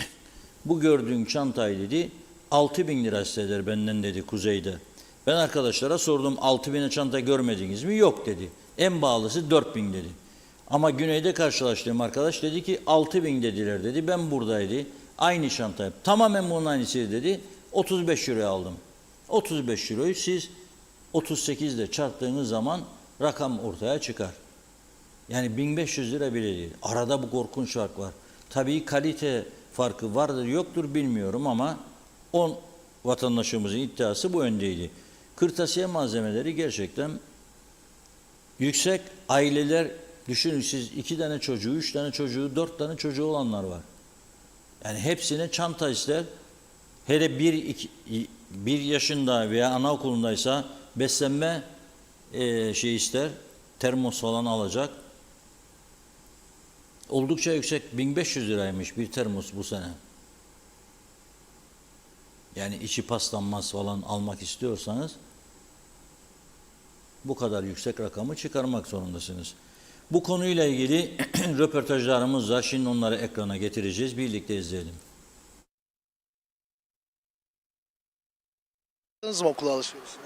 bu gördüğün çantayı dedi 6.000 lira istediler benden dedi kuzeyde. Ben arkadaşlara sordum 6.000'e çanta görmediniz mi? Yok dedi. En pahalısı 4.000 dedi. Ama güneyde karşılaştığım arkadaş dedi ki 6.000 dediler dedi. Ben buradaydı. Aynı çantayı. Tamamen bunun aynısı dedi. 35 euroya aldım. 35 euroyu siz 38 ile çarptığınız zaman rakam ortaya çıkar. Yani 1500 lira bile değil. Arada bu korkunç fark var. Tabii kalite farkı vardır yoktur bilmiyorum ama 10 vatandaşımızın iddiası bu yöndeydi. Kırtasiye malzemeleri gerçekten yüksek. Aileler düşünün siz 2 tane çocuğu, 3 tane çocuğu, 4 tane çocuğu olanlar var. Yani hepsine çanta ister. Hele bir yaşında veya anaokulundaysa beslenme ister. Termos falan alacak. Oldukça yüksek 1500 liraymış bir termos bu sene. Yani içi paslanmaz falan almak istiyorsanız bu kadar yüksek rakamı çıkarmak zorundasınız. Bu konuyla ilgili röportajlarımız var. Şimdi onları ekrana getireceğiz. Birlikte izleyelim. Başladınız mı okula alışverişine?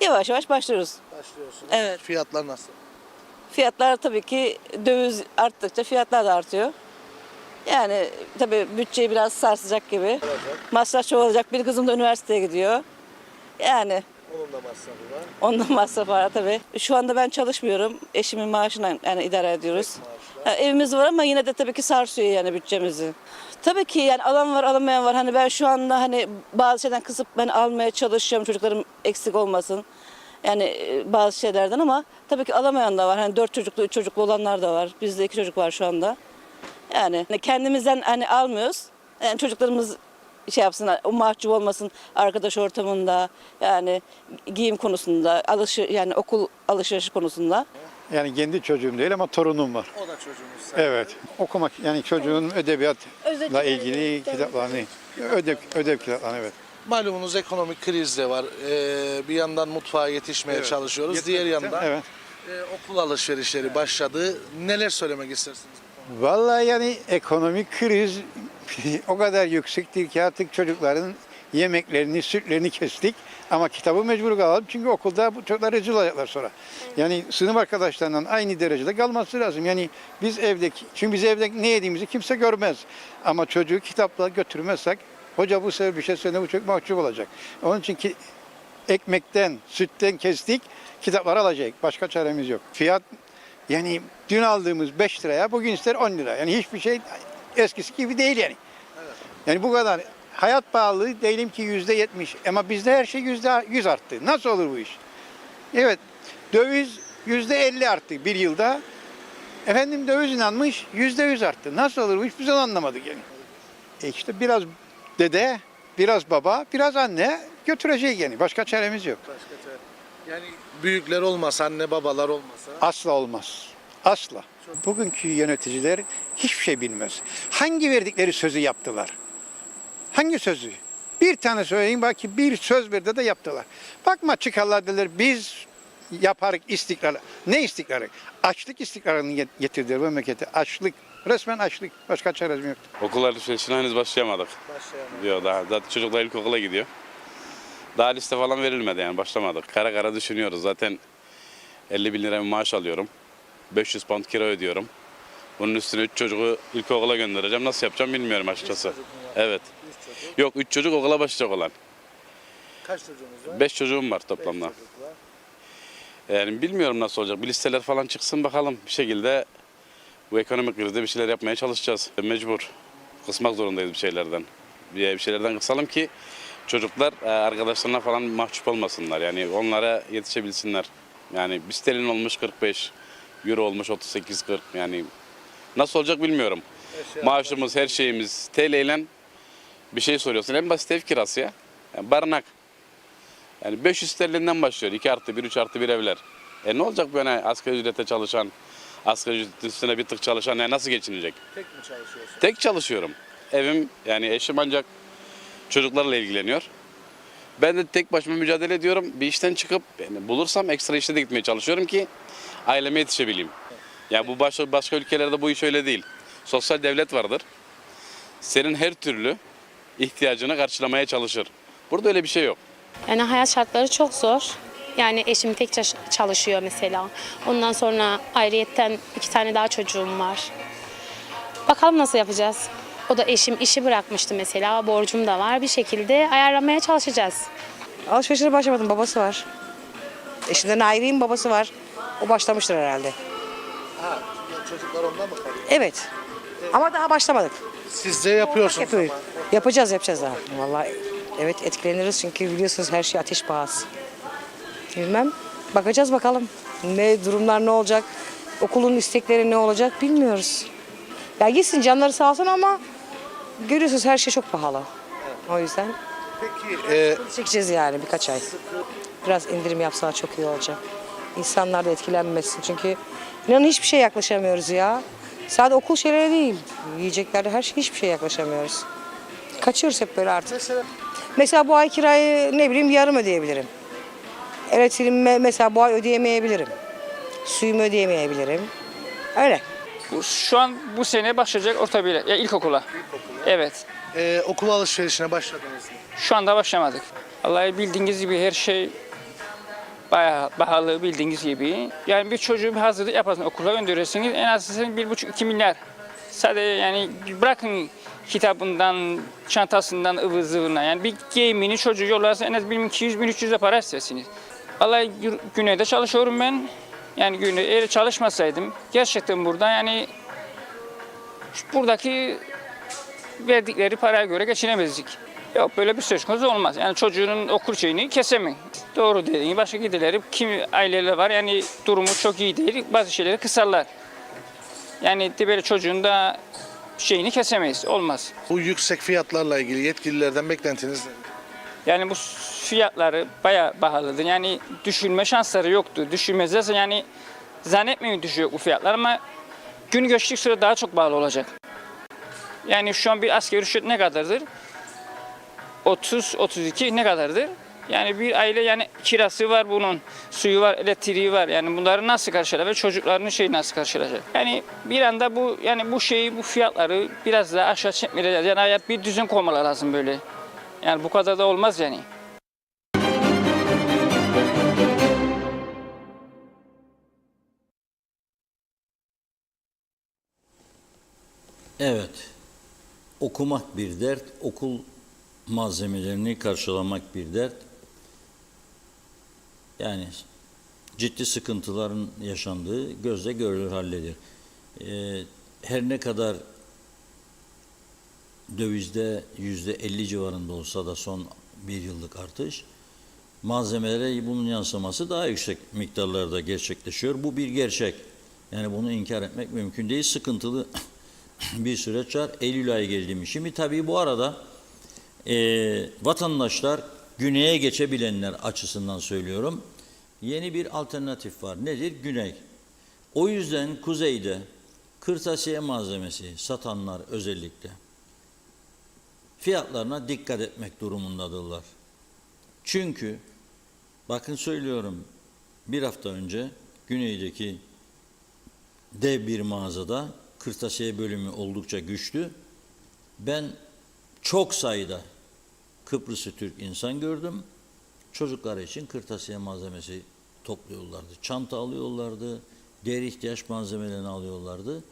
Yavaş yavaş başlıyoruz. Başlıyorsunuz. Evet. Fiyatlar nasıl? Fiyatlar tabii ki döviz arttıkça fiyatlar da artıyor. Yani tabii bütçeyi biraz sarsacak gibi. Olacak. Masraf çok olacak. Bir kızım da üniversiteye gidiyor. Yani Onun da masrafı var. ondan masraf var tabii. Şu anda ben çalışmıyorum. Eşimin maaşından yani idare ediyoruz. Ha, evimiz var ama yine de tabii ki sarsıyor yani bütçemizi. Tabii ki yani alan var alamayan var. Hani ben şu anda hani bazı şeyden kısıp ben almaya çalışıyorum. Çocuklarım eksik olmasın. Yani bazı şeylerden ama tabii ki alamayan da var. Hani 4 çocuklu, 3 çocuklu olanlar da var. Bizde 2 çocuk var şu anda. Yani kendimizden hani almıyoruz. Yani çocuklarımız şey yapsınlar, o mahcup olmasın arkadaş ortamında, yani giyim konusunda, yani okul alışveriş konusunda. Yani kendi çocuğum değil ama torunum var. O da çocuğunuz. Evet. Okumak yani çocuğun edebiyatla ilgili kitaplarını, ödev kitaplarını evet. Malumunuz ekonomik kriz de var. Bir yandan mutfağa yetişmeye çalışıyoruz. Diğer yandan Evet. okul alışverişleri başladı. Neler söylemek istersiniz? Vallahi yani ekonomik kriz o kadar yüksektir ki artık çocukların yemeklerini, sütlerini kestik. Ama kitabı mecbur kalalım çünkü okulda bu çocuklar rezil olacaklar sonra. Yani sınıf arkadaşlarından aynı derecede kalması lazım. Yani çünkü biz evde ne yediğimizi kimse görmez. Ama çocuğu kitapla götürmezsek hoca bu sefer bir şey söyledi, bu çok mahcup olacak. Onun için ki ekmekten, sütten kestik, kitapları alacak. Başka çaremiz yok. Fiyat yani dün aldığımız 5 liraya bugün ister 10 lira. Yani hiçbir şey eskisi gibi değil yani. Yani bu kadar. Hayat pahalılığı diyelim ki %70 ama bizde her şey %100 arttı. Nasıl olur bu iş? Evet, döviz %50 arttı bir yılda. Efendim döviz inanmış %100 arttı. Nasıl olur bu iş? Biz onu anlamadık yani. İşte biraz dede, biraz baba, biraz anne götürecek yani. Başka çaremiz yok. Yani büyükler olmasa, anne babalar olmasa. Asla olmaz. Asla. Bugünkü yöneticiler hiçbir şey bilmez. Hangi verdikleri sözü yaptılar? Hangi sözü? Bir tane söyleyeyim bak ki bir söz verdi de yaptılar. Bakma çıkarlar dediler biz yaparız istikrarı. Ne istikrarı? Açlık istikrarını getirdiler bu memlekete. Açlık. Resmen açlık. Başka çaremiz yok. Okul alışverişine henüz başlayamadık. Diyor daha. Zaten çocuklar ilkokula gidiyor. Daha liste falan verilmedi yani başlamadık. Kara kara düşünüyoruz. Zaten 50 bin lira bir maaş alıyorum. 500 pound kira ödüyorum. Bunun üstüne 3 çocuğu ilkokula göndereceğim. Nasıl yapacağım bilmiyorum açıkçası. Evet. Yok 3 çocuk okula başlayacak olan. Kaç çocuğunuz var? 5 çocuğum var toplamda. Yani bilmiyorum nasıl olacak. Bir listeler falan çıksın bakalım. Bir şekilde bu ekonomik krizde bir şeyler yapmaya çalışacağız. Mecbur. Kısmak zorundayız bir şeylerden. Bir şeylerden kısalım ki çocuklar arkadaşlarına falan mahcup olmasınlar. Yani onlara yetişebilsinler. Yani bir sterlin olmuş 45, euro olmuş 38-40. Yani nasıl olacak bilmiyorum. Maaşımız, her şeyimiz TL ile bir şey soruyorsun. En basit ev kirası ya. Yani barınak. Yani 500 sterlinden başlıyor. 2+1, 3+1 evler. Ne olacak böyle asgari ücrete çalışan, asgari ücretin üstüne bir tık çalışan yani nasıl geçinecek? Tek mi çalışıyorsun? Tek çalışıyorum. Evim yani eşim ancak çocuklarla ilgileniyor. Ben de tek başıma mücadele ediyorum. Bir işten çıkıp yani bulursam ekstra işte de gitmeye çalışıyorum ki aileme yetişebileyim. Yani bu başka ülkelerde bu iş öyle değil. Sosyal devlet vardır. Senin her türlü ihtiyacını karşılamaya çalışır. Burada öyle bir şey yok. Yani hayat şartları çok zor. Yani eşim tek çalışıyor mesela. Ondan sonra ayrıyetten 2 tane daha çocuğum var. Bakalım nasıl yapacağız. O da eşim işi bırakmıştı mesela. Borcum da var. Bir şekilde ayarlamaya çalışacağız. Alışverişe başlamadım. Babası var. Eşimden ayrıyım, babası var. O başlamıştır herhalde. Ha, çocuklar ondan mı kalıyor? Evet. Ama daha başlamadık. Siz de yapıyorsunuz Yapıyoruz. ama. Yapacağız daha. Vallahi evet etkileniriz çünkü biliyorsunuz her şey ateş pahası. Bilmem. Bakacağız bakalım. Ne durumlar ne olacak? Okulun istekleri ne olacak bilmiyoruz. Ya gitsin canları sağ olsun ama görüyorsunuz her şey çok pahalı. O yüzden Peki çekeceğiz yani birkaç ay. Biraz indirim yapsalar çok iyi olacak. İnsanlar da etkilenmesin çünkü inanın hiçbir şey yaklaşamıyoruz ya. Sadece okul şeyleri değil. Yiyeceklerde her şey hiçbir şey yaklaşamıyoruz. Kaçıyoruz hep böyle artık. Mesela bu ay kirayı ne bileyim yarım ödeyebilirim. Elektriğimi mesela bu ay ödeyemeyebilirim. Suyumu ödeyemeyebilirim. Öyle. Şu an bu sene başlayacak orta bir ya ilkokula. Evet. okul alışverişine başladınız mı? Şu anda başlamadık. Vallahi bildiğiniz gibi her şey bayağı pahalı bildiğiniz gibi. Yani bir çocuğu bir hazırlık yaparsın okula gönderirsiniz en az 1,5-2 milyar. Sadece yani bırakın kitabından, çantasından, ıvır zıvırına. Yani bir giyimini çocuğu yollarsa en az 1.200-1.300'e para istersiniz. Vallahi güneyde çalışıyorum ben. Yani eğer çalışmasaydım gerçekten burada yani buradaki verdikleri paraya göre geçinemezdik. Yok böyle bir söz konusu olmaz. Yani çocuğunun okul şeyini kesemeyin. Doğru dediğin başka giderleri kimi aileler var yani durumu çok iyi değil. Bazı şeyleri kısarlar. Yani böyle çocuğun da şeyini kesemeyiz. Olmaz. Bu yüksek fiyatlarla ilgili yetkililerden beklentiniz ne? Yani bu fiyatları bayağı pahalıdır. Yani düşürme şansları yoktu. Düşürmezlerse yani zannetmiyorum düşüyor bu fiyatlar ama gün geçtikçe süre daha çok pahalı olacak. Yani şu an bir asgari ücret ne kadardır? 30-32 ne kadardır? Yani bir aile yani kirası var bunun, suyu var, elektriği var. Yani bunları nasıl karşılayacak ve çocuklarının şeyi nasıl karşılayacak? Yani bir anda bu yani bu fiyatları biraz daha aşağı çekmeyeceğiz. Yani hayat bir düzen koymaları lazım böyle. Yani bu kadar da olmaz yani. Evet, okumak bir dert, okul malzemelerini karşılamak bir dert. Yani ciddi sıkıntıların yaşandığı gözle görülür haldedir. Her ne kadar dövizde %50 civarında olsa da son bir yıllık artış, malzemelere bunun yansıması daha yüksek miktarlarda gerçekleşiyor. Bu bir gerçek. Yani bunu inkar etmek mümkün değil. Sıkıntılı bir süreç var. Eylül ayı geldi mi? Şimdi tabii bu arada vatandaşlar, güneye geçebilenler açısından söylüyorum, yeni bir alternatif var. Nedir? Güney. O yüzden kuzeyde kırtasiye malzemesi satanlar özellikle fiyatlarına dikkat etmek durumundadırlar. Çünkü bakın söylüyorum, bir hafta önce güneydeki dev bir mağazada kırtasiye bölümü oldukça güçlü. Ben çok sayıda Kıbrıslı Türk insan gördüm. Çocuklar için kırtasiye malzemesi topluyorlardı. Çanta alıyorlardı, diğer ihtiyaç malzemelerini alıyorlardı.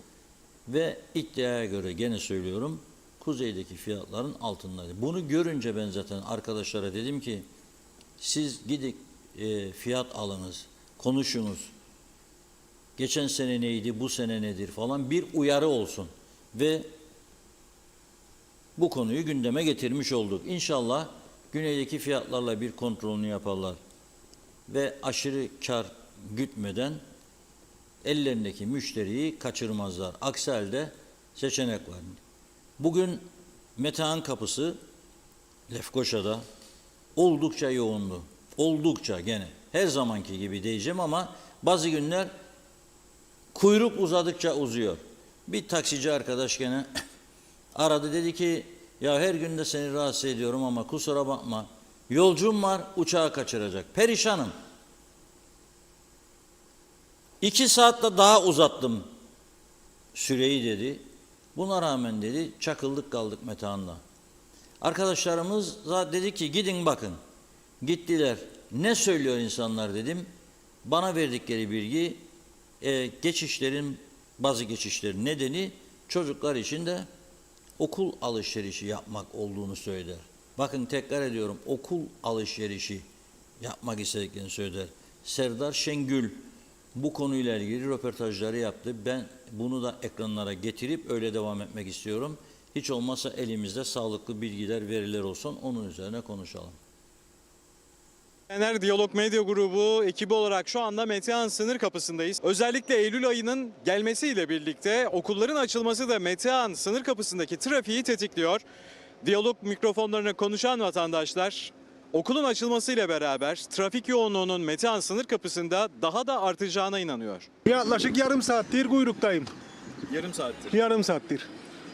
Ve iddiaya göre gene söylüyorum, kuzeydeki fiyatların altındaydı. Bunu görünce ben zaten arkadaşlara dedim ki, siz gidin fiyat alınız, konuşunuz. Geçen sene neydi, bu sene nedir falan bir uyarı olsun. Ve bu konuyu gündeme getirmiş olduk. İnşallah güneydeki fiyatlarla bir kontrolünü yaparlar. Ve aşırı kar gütmeden ellerindeki müşteriyi kaçırmazlar. Aksi halde seçenek var. Bugün Metehan Kapısı Lefkoşa'da oldukça yoğundu. Oldukça gene. Her zamanki gibi diyeceğim ama bazı günler kuyruk uzadıkça uzuyor. Bir taksici arkadaş gene aradı, dedi ki ya her gün de seni rahatsız ediyorum ama kusura bakma, yolcum var, uçağı kaçıracak. Perişanım. 2 saatte daha uzattım süreyi dedi. Buna rağmen dedi çakıldık kaldık Metehan'la. Arkadaşlarımız da dedi ki gidin bakın. Gittiler. Ne söylüyor insanlar dedim. Bana verdikleri bilgi bazı geçişlerin nedeni çocuklar için de okul alışverişi yapmak olduğunu söyler. Bakın tekrar ediyorum, okul alışverişi yapmak istediklerini söyler. Serdar Şengül bu konuyla ilgili röportajları yaptı. Ben bunu da ekranlara getirip öyle devam etmek istiyorum. Hiç olmazsa elimizde sağlıklı bilgiler, veriler olsun, onun üzerine konuşalım. Diyalog Medya Grubu ekibi olarak şu anda Metehan sınır kapısındayız. Özellikle Eylül ayının gelmesiyle birlikte okulların açılması da Metehan sınır kapısındaki trafiği tetikliyor. Diyalog mikrofonlarına konuşan vatandaşlar okulun açılmasıyla beraber trafik yoğunluğunun Metehan sınır kapısında daha da artacağına inanıyor. Yaklaşık yarım saattir kuyruktayım. Yarım saattir. Yarım saattir.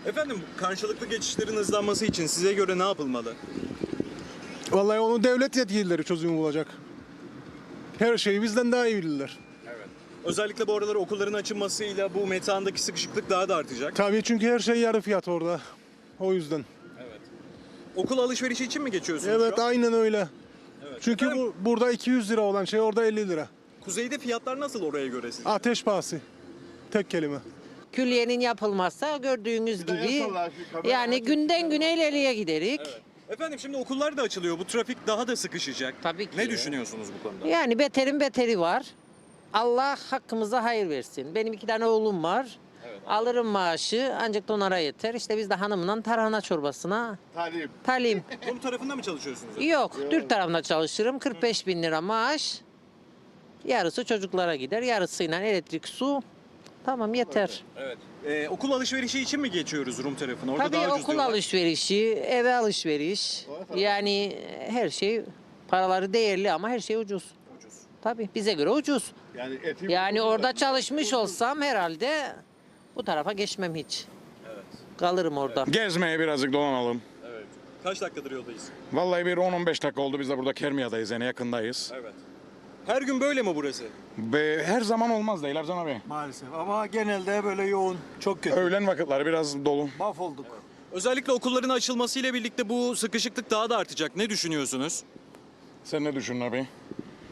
Efendim, karşılıklı geçişlerin hızlanması için size göre ne yapılmalı? Vallahi onu devlet yetkilileri çözüm bulacak. Her şeyi bizden daha iyi bilirler. Evet. Özellikle bu aralar okulların açılmasıyla bu Metehan'daki sıkışıklık daha da artacak. Tabii, çünkü her şey yarı fiyat orada. O yüzden. Evet. Okul alışverişi için mi geçiyorsunuz Evet, şu an? aynen öyle. Evet. Çünkü Efendim, burada 200 lira olan şey orada 50 lira. kuzeyde fiyatlar nasıl oraya göre sizce? Ateş pahası. Tek kelime. Külliyenin yapılmazsa gördüğünüz gibi yani günden güne ileriye giderik. Evet. Efendim, şimdi okullar da açılıyor. Bu trafik daha da sıkışacak. Tabii ki. Ne düşünüyorsunuz bu konuda? Yani beterin beteri var. Allah hakkımıza hayır versin. Benim 2 tane oğlum var. Evet. Alırım maaşı ancak onlara yeter. İşte biz de hanımla tarhana çorbasına talim. Bunun tarafında mı çalışıyorsunuz? Yok, Türk tarafında çalışırım. 45 bin lira maaş. Yarısı çocuklara gider, yarısıyla elektrik, su. Tamam, yeter. Evet. Okul alışverişi için mi geçiyoruz Rum tarafına? Orada Tabii daha ucuz okul diyorlar. alışverişi, eve alışveriş. Yani her şey, paraları değerli ama her şey ucuz. Tabii bize göre ucuz. Yani orada çalışmış olsam herhalde bu tarafa geçmem hiç. Kalırım orada. Gezmeye birazcık dolanalım. Kaç dakikadır yoldayız? Vallahi bir 10-15 dakika oldu biz de burada Kermiya'dayız yani yakındayız. Evet. Her gün böyle mi burası? Her zaman olmaz değil Ercan abi. Maalesef ama genelde böyle yoğun, çok kötü. Öğlen vakitleri biraz dolu. Mahvolduk. Özellikle okulların açılmasıyla birlikte bu sıkışıklık daha da artacak. Ne düşünüyorsunuz? Sen ne düşünün abi?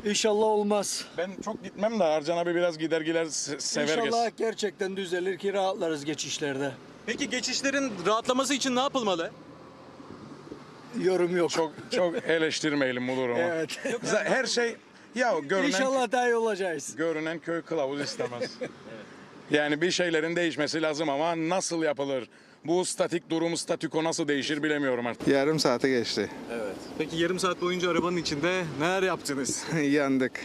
İnşallah olmaz. Ben çok gitmem de Ercan abi biraz gider sever. İnşallah gerçekten düzelir ki rahatlarız geçişlerde. Peki geçişlerin rahatlaması için ne yapılmalı? Yorum yok. Çok eleştirmeyelim bu durumu. Evet. Her şey ya İnşallah daha iyi olacağız. görünen köy kılavuz istemez. Yani bir şeylerin değişmesi lazım ama nasıl yapılır? Bu statik durum, statüko nasıl değişir bilemiyorum artık. Yarım saate geçti. Evet. Peki yarım saat boyunca arabanın içinde neler yaptınız? Yandık.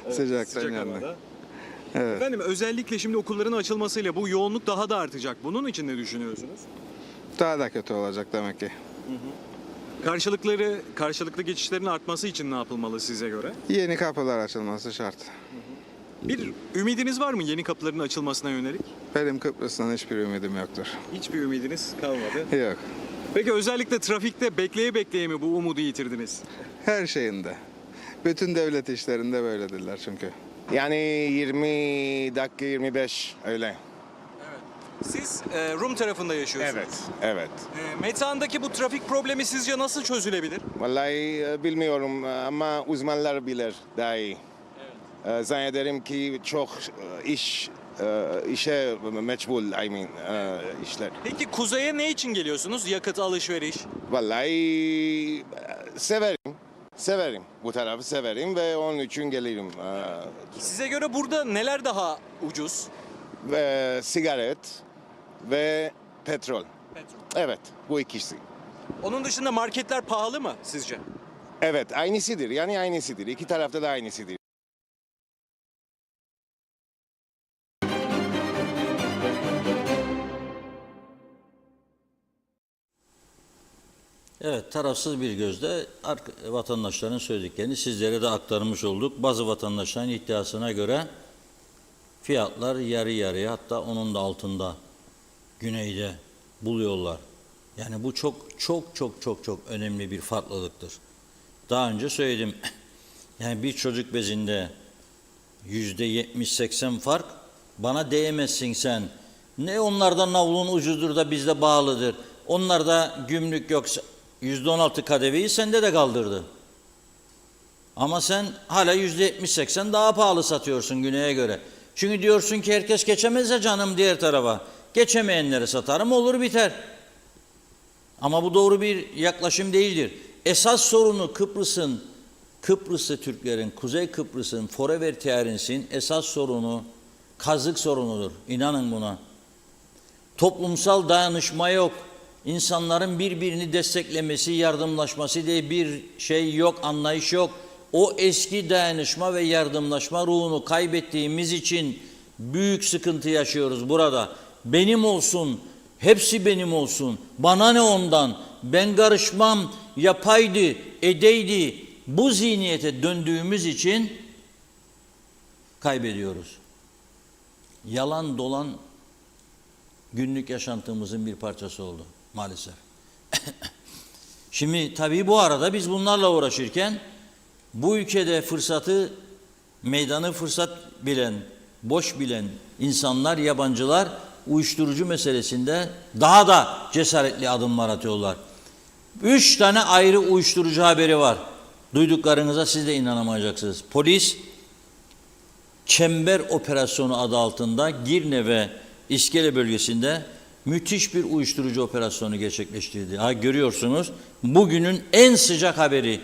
Sıcaktan Sıcak yandık. havada. Evet. Efendim özellikle şimdi okulların açılmasıyla bu yoğunluk daha da artacak. Bunun için ne düşünüyorsunuz? Daha da kötü olacak demek ki. Karşılıklı geçişlerin artması için ne yapılmalı size göre? Yeni kapılar açılması şart. Bir ümidiniz var mı yeni kapıların açılmasına yönelik? Benim Kıbrıs'tan hiçbir ümidim yoktur. Hiçbir ümidiniz kalmadı. Yok. Peki özellikle trafikte bekleye mi bu umudu yitirdiniz? Her şeyinde. Bütün devlet işlerinde böyledirler çünkü. Yani 20 dakika 25 öyle. Siz Rum tarafında yaşıyorsunuz. Evet. Metehan'daki bu trafik problemi sizce nasıl çözülebilir? Vallahi bilmiyorum ama uzmanlar bilir daha iyi. Zannederim ki çok işe meçhul işler. Peki kuzeye ne için geliyorsunuz? Yakıt, alışveriş. Vallahi severim. Bu tarafı severim ve onun için gelirim. Size göre burada neler daha ucuz? Sigaret ve petrol. Evet, bu ikisi. Onun dışında marketler pahalı mı sizce? Evet, aynısıdır. Yani aynısıdır. İki tarafta da aynısıdır. Evet, tarafsız bir gözle vatandaşların söylediklerini sizlere de aktarmış olduk. Bazı vatandaşların iddiasına göre fiyatlar yarı yarıya, hatta onun da altında güneyde buluyorlar. Yani bu çok önemli bir farklılıktır. Daha önce söyledim. Yani bir çocuk bezinde %70-80 fark, bana değemezsin sen. Ne onlardan navlun ucuzdur da bizde bağlıdır. Onlarda gümrük yoksa %16 KDV'yi sende de kaldırdı. Ama sen hala %70-80 daha pahalı satıyorsun güneye göre. Çünkü diyorsun ki herkes geçemez ya canım diğer tarafa. Geçemeyenleri satarım, olur biter. Ama bu doğru bir yaklaşım değildir. Esas sorunu Kıbrıs'ı Türklerin, Kuzey Kıbrıs'ın, Forever Tiaren'sin esas sorunu kazık sorunudur. İnanın buna. Toplumsal dayanışma yok. İnsanların birbirini desteklemesi, yardımlaşması diye bir şey yok, anlayış yok. O eski dayanışma ve yardımlaşma ruhunu kaybettiğimiz için büyük sıkıntı yaşıyoruz burada. Benim olsun, hepsi benim olsun, bana ne ondan, ben karışmam, yapaydı, edeydi. Bu zihniyete döndüğümüz için kaybediyoruz. Yalan dolan günlük yaşantımızın bir parçası oldu maalesef. Şimdi tabii bu arada biz bunlarla uğraşırken bu ülkede meydanı fırsat bilen, boş bilen insanlar, yabancılar uyuşturucu meselesinde daha da cesaretli adımlar atıyorlar. 3 tane ayrı uyuşturucu haberi var. Duyduklarınıza siz de inanamayacaksınız. Polis Çember Operasyonu adı altında Girne ve İskele bölgesinde müthiş bir uyuşturucu operasyonu gerçekleştirdi. Görüyorsunuz, bugünün en sıcak haberi.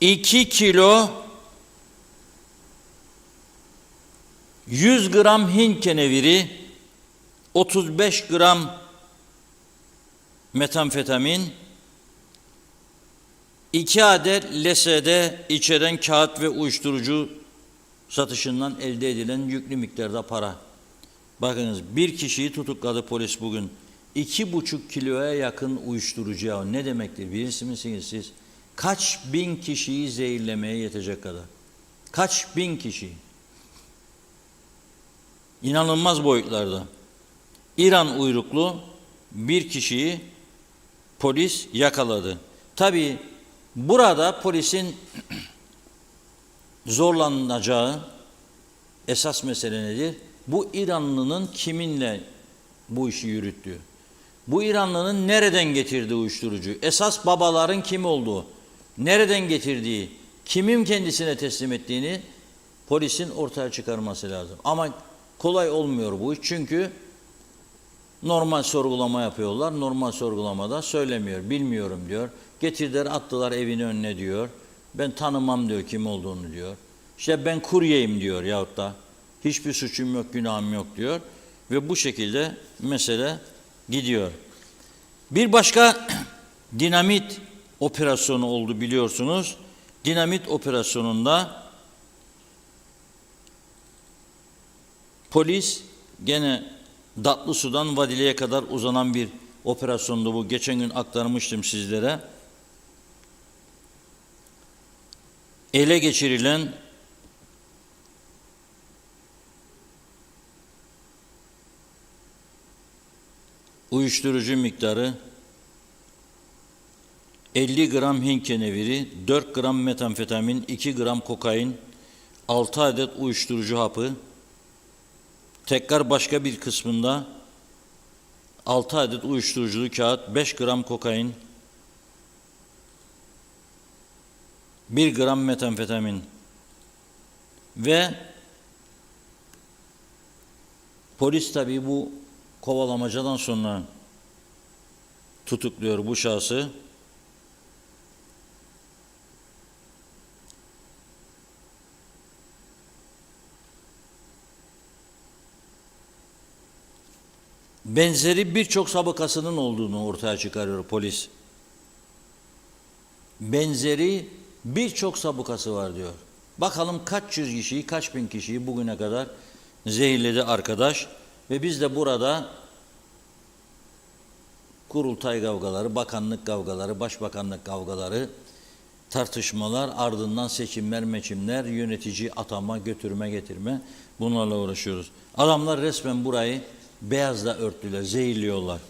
2 kilo 100 gram Hint keneviri, 35 gram metamfetamin, 2 adet LSD içeren kağıt ve uyuşturucu satışından elde edilen yüklü miktarda para. Bakınız, bir kişiyi tutukladı polis bugün. 2,5 kiloya yakın uyuşturucu yağı. Ne demektir birisi misiniz siz? Kaç bin kişiyi zehirlemeye yetecek kadar. Kaç bin kişi. İnanılmaz boyutlarda. İran uyruklu bir kişiyi polis yakaladı. Tabii burada polisin zorlanacağı esas mesele nedir? Bu İranlının kiminle bu işi yürüttüğü. Bu İranlının nereden getirdiği uyuşturucu. Esas babaların kim olduğu. Nereden getirdiği. Kimin kendisine teslim ettiğini polisin ortaya çıkarması lazım. Ama kolay olmuyor bu iş. Çünkü normal sorgulama yapıyorlar. Normal sorgulamada söylemiyor. Bilmiyorum diyor. Getirdiler, attılar evinin önüne diyor. Ben tanımam diyor kim olduğunu diyor. İşte ben kuryeyim diyor yahut da hiçbir suçum yok, günahım yok diyor. Ve bu şekilde mesele gidiyor. Bir başka dinamit operasyonu oldu biliyorsunuz. Dinamit operasyonunda polis gene Datlısu'dan Vadile'ye kadar uzanan bir operasyondu bu. Geçen gün aktarmıştım sizlere. Ele geçirilen uyuşturucu miktarı 50 gram Hint keneviri, 4 gram metamfetamin, 2 gram kokain, 6 adet uyuşturucu hapı, tekrar başka bir kısmında 6 adet uyuşturuculu kağıt, 5 gram kokain, 1 gram metamfetamin ve polis tabii bu kovalamacadan sonra tutukluyor bu şahsı. Benzeri birçok sabıkasının olduğunu ortaya çıkarıyor polis. Benzeri birçok sabıkası var diyor. Bakalım kaç yüz kişiyi, kaç bin kişiyi bugüne kadar zehirledi arkadaş. Ve biz de burada kurultay kavgaları, bakanlık kavgaları, başbakanlık kavgaları, tartışmalar, ardından seçimler, meçimler, yönetici atama, götürme, getirme, bunlarla uğraşıyoruz. Adamlar resmen burayı beyazla örttüler, zehirliyorlar.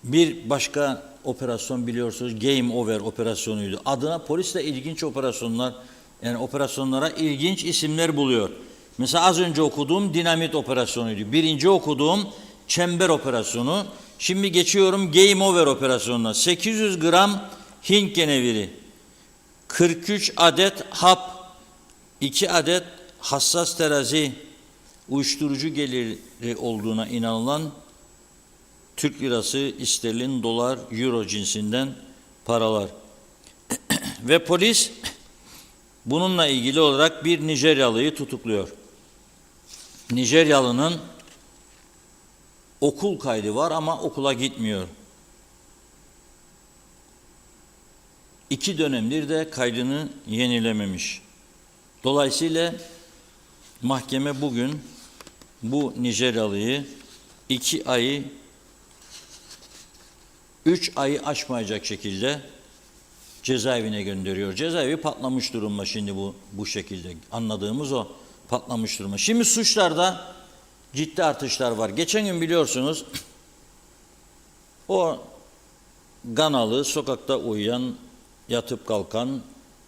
Bir başka operasyon biliyorsunuz Game Over operasyonuydu. Adına polis de ilginç operasyonlar, yani operasyonlara ilginç isimler buluyor. Mesela az önce okuduğum dinamit operasyonuydu. Birinci okuduğum çember operasyonu. Şimdi geçiyorum Game Over operasyonuna. 800 gram Hint keneviri, 43 adet hap, 2 adet hassas terazi, uyuşturucu geliri olduğuna inanılan Türk lirası, sterlin, dolar, euro cinsinden paralar. Ve polis bununla ilgili olarak bir Nijeryalıyı tutukluyor. Nijeryalı'nın okul kaydı var ama okula gitmiyor. 2 dönemdir de kaydını yenilememiş. Dolayısıyla mahkeme bugün bu Nijeryalı'yı 3 ayı aşmayacak şekilde cezaevine gönderiyor. Cezaevi patlamış durumda şimdi bu şekilde. Anladığımız o, patlamış durumda. Şimdi suçlarda ciddi artışlar var. Geçen gün biliyorsunuz o Ganalı, sokakta uyuyan, yatıp kalkan,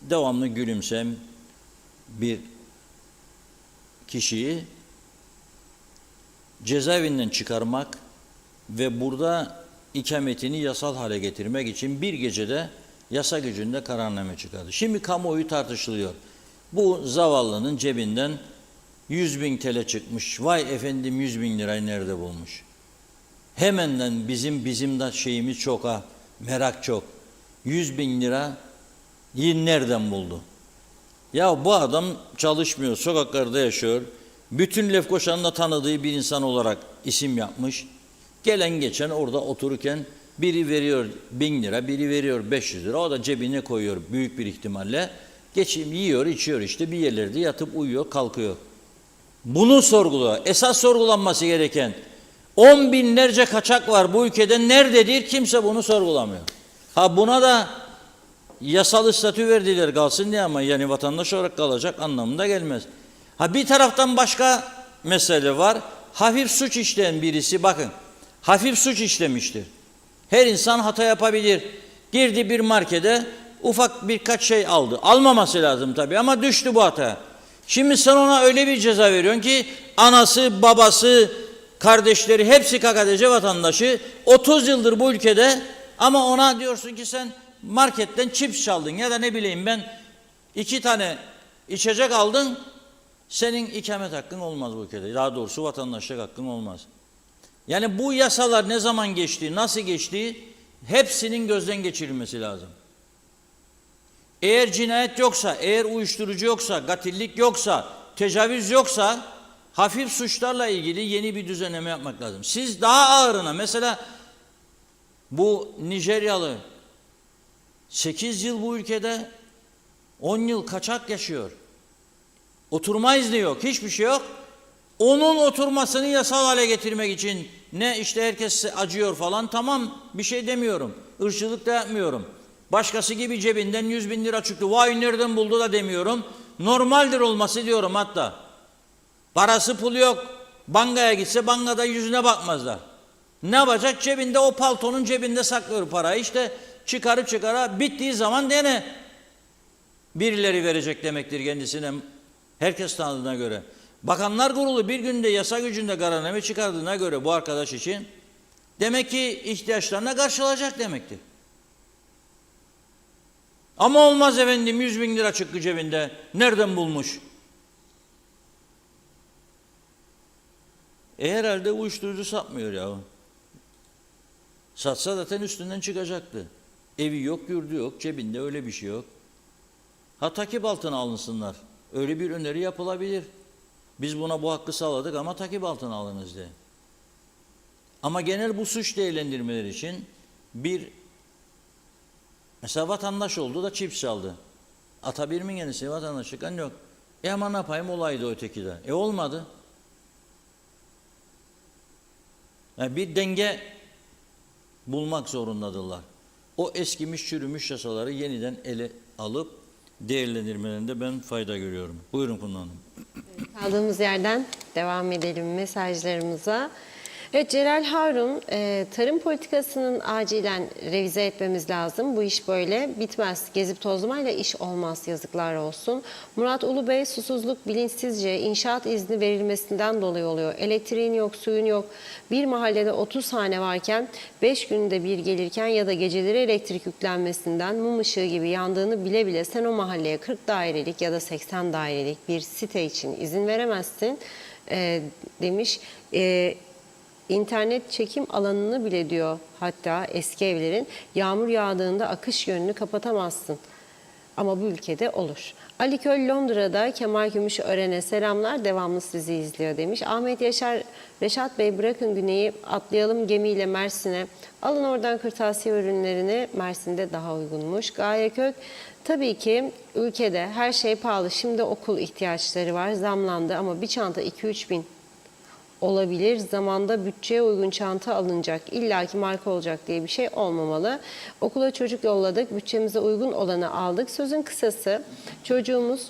devamlı gülümseyen bir kişiyi cezaevinden çıkarmak ve burada ikametini yasal hale getirmek için bir gecede yasa gücünde kararname çıkardı. Şimdi kamuoyu tartışılıyor. Bu zavallının cebinden 100.000 TL çıkmış. Vay efendim 100.000 lirayı nerede bulmuş? Hemenden bizim de şeyimiz çok ha. Merak çok. 100.000 lirayı nereden buldu? Ya bu adam çalışmıyor, sokaklarda yaşıyor. Bütün Lefkoşa'nın da tanıdığı bir insan olarak isim yapmış. Gelen geçen orada otururken biri veriyor 1000 lira, biri veriyor 500 lira. O da cebine koyuyor büyük bir ihtimalle. Geçim yiyor, içiyor işte bir yerlerde yatıp uyuyor, kalkıyor. Bunu sorguluyor. Esas sorgulanması gereken 10 binlerce kaçak var bu ülkede. Nerededir? Kimse bunu sorgulamıyor. Ha buna da yasal statü verdiler kalsın diye ama yani vatandaş olarak kalacak anlamında gelmez. Ha bir taraftan başka mesele var. Hafif suç işleyen birisi bakın. Hafif suç işlemiştir. Her insan hata yapabilir. Girdi bir markete ufak birkaç şey aldı. Almaması lazım tabii ama düştü bu hataya. Şimdi sen ona öyle bir ceza veriyorsun ki anası, babası, kardeşleri hepsi KKTC vatandaşı 30 yıldır bu ülkede ama ona diyorsun ki sen marketten çips çaldın ya da ne bileyim ben 2 tane içecek aldın senin ikamet hakkın olmaz bu ülkede. Daha doğrusu vatandaşlık hakkın olmaz. Yani bu yasalar ne zaman geçti, nasıl geçti hepsinin gözden geçirilmesi lazım. Eğer cinayet yoksa, eğer uyuşturucu yoksa, katillik yoksa, tecavüz yoksa hafif suçlarla ilgili yeni bir düzenleme yapmak lazım. Siz daha ağırına mesela bu Nijeryalı 8 yıl bu ülkede 10 yıl kaçak yaşıyor. Oturma izni yok, hiçbir şey yok. Onun oturmasını yasal hale getirmek için ne işte herkes acıyor falan tamam bir şey demiyorum. Irkçılık da yapmıyorum. Başkası gibi cebinden 100 bin lira çıktı. Vay nereden buldu da demiyorum. Normaldir olması diyorum hatta. Parası pulu yok. Bankaya gitse bankada yüzüne bakmazlar. Ne yapacak? Cebinde o paltonun cebinde saklıyor parayı. İşte çıkara bittiği zaman gene birileri verecek demektir kendisine. Herkes tanıdığına göre. Bakanlar Kurulu bir günde yasa gücünde kararname çıkardığına göre bu arkadaş için demek ki ihtiyaçlarına karşılayacak demektir. Ama olmaz efendim 100 bin lira çıktı cebinde. Nereden bulmuş? Herhalde uyuşturucu satmıyor ya. Satsa zaten üstünden çıkacaktı. Evi yok, yurdu yok, cebinde öyle bir şey yok. Ha takip altına alınsınlar. Öyle bir öneri yapılabilir. Biz buna bu hakkı sağladık ama takip altına alınız diye. Ama genel bu suç değerlendirmeleri için bir mesela vatandaş oldu da çips çaldı. Atabilir mi kendisi vatandaşlık? Yok. Ama ne yapayım olaydı öteki de. Olmadı. Yani bir denge bulmak zorundadırlar. O eskimiş çürümüş yasaları yeniden ele alıp değerlendirmelerinde ben fayda görüyorum. Buyurun Funda Hanım. Kaldığımız yerden devam edelim mesajlarımıza. Evet Celal Harun, tarım politikasının acilen revize etmemiz lazım. Bu iş böyle bitmez. Gezip tozlamayla iş olmaz, yazıklar olsun. Murat Ulubey, susuzluk bilinçsizce inşaat izni verilmesinden dolayı oluyor. Elektriğin yok, suyun yok. Bir mahallede 30 hane varken 5 günde bir gelirken ya da geceleri elektrik yüklenmesinden mum ışığı gibi yandığını bile bile sen o mahalleye 40 dairelik ya da 80 dairelik bir site için izin veremezsin demiş. İnternet çekim alanını bile diyor hatta eski evlerin yağmur yağdığında akış yönünü kapatamazsın. Ama bu ülkede olur. Ali Köl Londra'da Kemal Gümüşören'e selamlar devamlı sizi izliyor demiş. Ahmet Yaşar, Reşat Bey bırakın güneyi atlayalım gemiyle Mersin'e. Alın oradan kırtasiye ürünlerini Mersin'de daha uygunmuş. Gaye Kök tabii ki ülkede her şey pahalı. Şimdi okul ihtiyaçları var zamlandı ama bir çanta 2-3 bin olabilir. Zamanda bütçeye uygun çanta alınacak. İllaki marka olacak diye bir şey olmamalı. Okula çocuk yolladık. Bütçemize uygun olanı aldık. Sözün kısası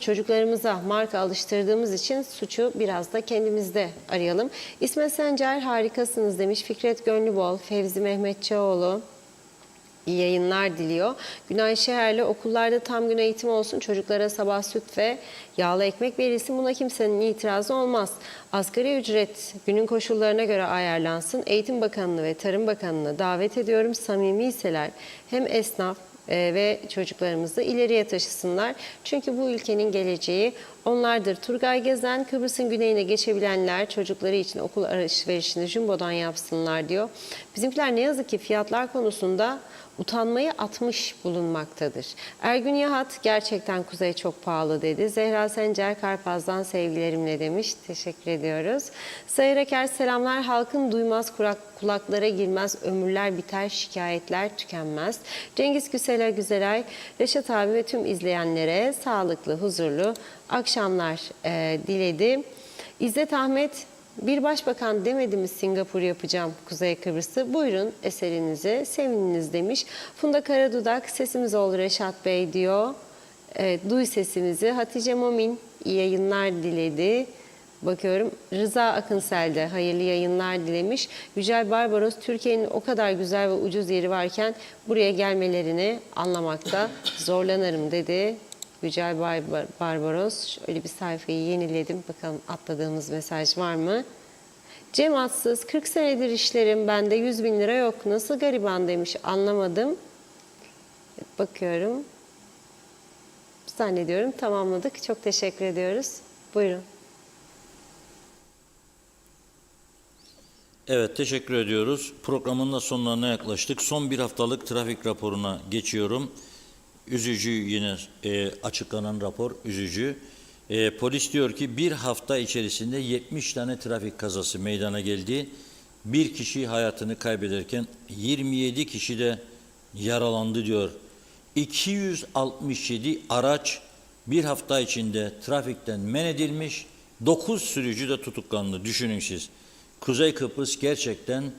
çocuklarımıza marka alıştırdığımız için suçu biraz da kendimizde arayalım. İsmet Sencer harikasınız demiş. Fikret Gönlübol, Fevzi Mehmetçioğlu. İyi yayınlar diliyor. Günay Şeherli okullarda tam gün eğitim olsun. Çocuklara sabah süt ve yağlı ekmek verilsin. Buna kimsenin itirazı olmaz. Asgari ücret günün koşullarına göre ayarlansın. Eğitim Bakanlığı ve Tarım Bakanlığı'na davet ediyorum. Samimiyseler hem esnaf ve çocuklarımızı ileriye taşısınlar. Çünkü bu ülkenin geleceği onlardır. Turgay Gezen, Kıbrıs'ın güneyine geçebilenler çocukları için okul alışverişini Jumbo'dan yapsınlar diyor. Bizimkiler ne yazık ki fiyatlar konusunda utanmayı atmış bulunmaktadır. Ergün Yahat, gerçekten kuzey çok pahalı dedi. Zehra Sencer, Karpaz'dan sevgilerimle demiş. Teşekkür ediyoruz. Sayır Eker, selamlar. Halkın duymaz, kulaklara girmez, ömürler biter, şikayetler tükenmez. Cengiz Güzelay, Reşat abi ve tüm izleyenlere sağlıklı, huzurlu akşamlar diledi. İzzet Ahmet, bir başbakan demedi mi Singapur yapacağım Kuzey Kıbrıs'ı? Buyurun eserinize sevininiz demiş. Funda Karadudak, sesimiz oldu Reşat Bey diyor. Duy sesimizi. Hatice Momin, iyi yayınlar diledi. Bakıyorum Rıza Akınsel de hayırlı yayınlar dilemiş. Yücel Barbaros, Türkiye'nin o kadar güzel ve ucuz yeri varken buraya gelmelerini anlamakta zorlanırım dedi. Yücel Barbaros. Şöyle bir sayfayı yeniledim. Bakalım atladığımız mesaj var mı? Cem Atsız, 40 senedir işlerim, bende 100 bin lira yok. Nasıl gariban demiş, anlamadım. Bakıyorum. Zannediyorum tamamladık. Çok teşekkür ediyoruz. Buyurun. Evet, teşekkür ediyoruz. Programın da sonlarına yaklaştık. Son bir haftalık trafik raporuna geçiyorum. Üzücü yine açıklanan rapor, üzücü. Polis diyor ki bir hafta içerisinde 70 tane trafik kazası meydana geldi. Bir kişi hayatını kaybederken 27 kişi de yaralandı diyor. 267 araç bir hafta içinde trafikten men edilmiş. 9 sürücü de tutuklandı. Düşünün siz. Kuzey Kıbrıs gerçekten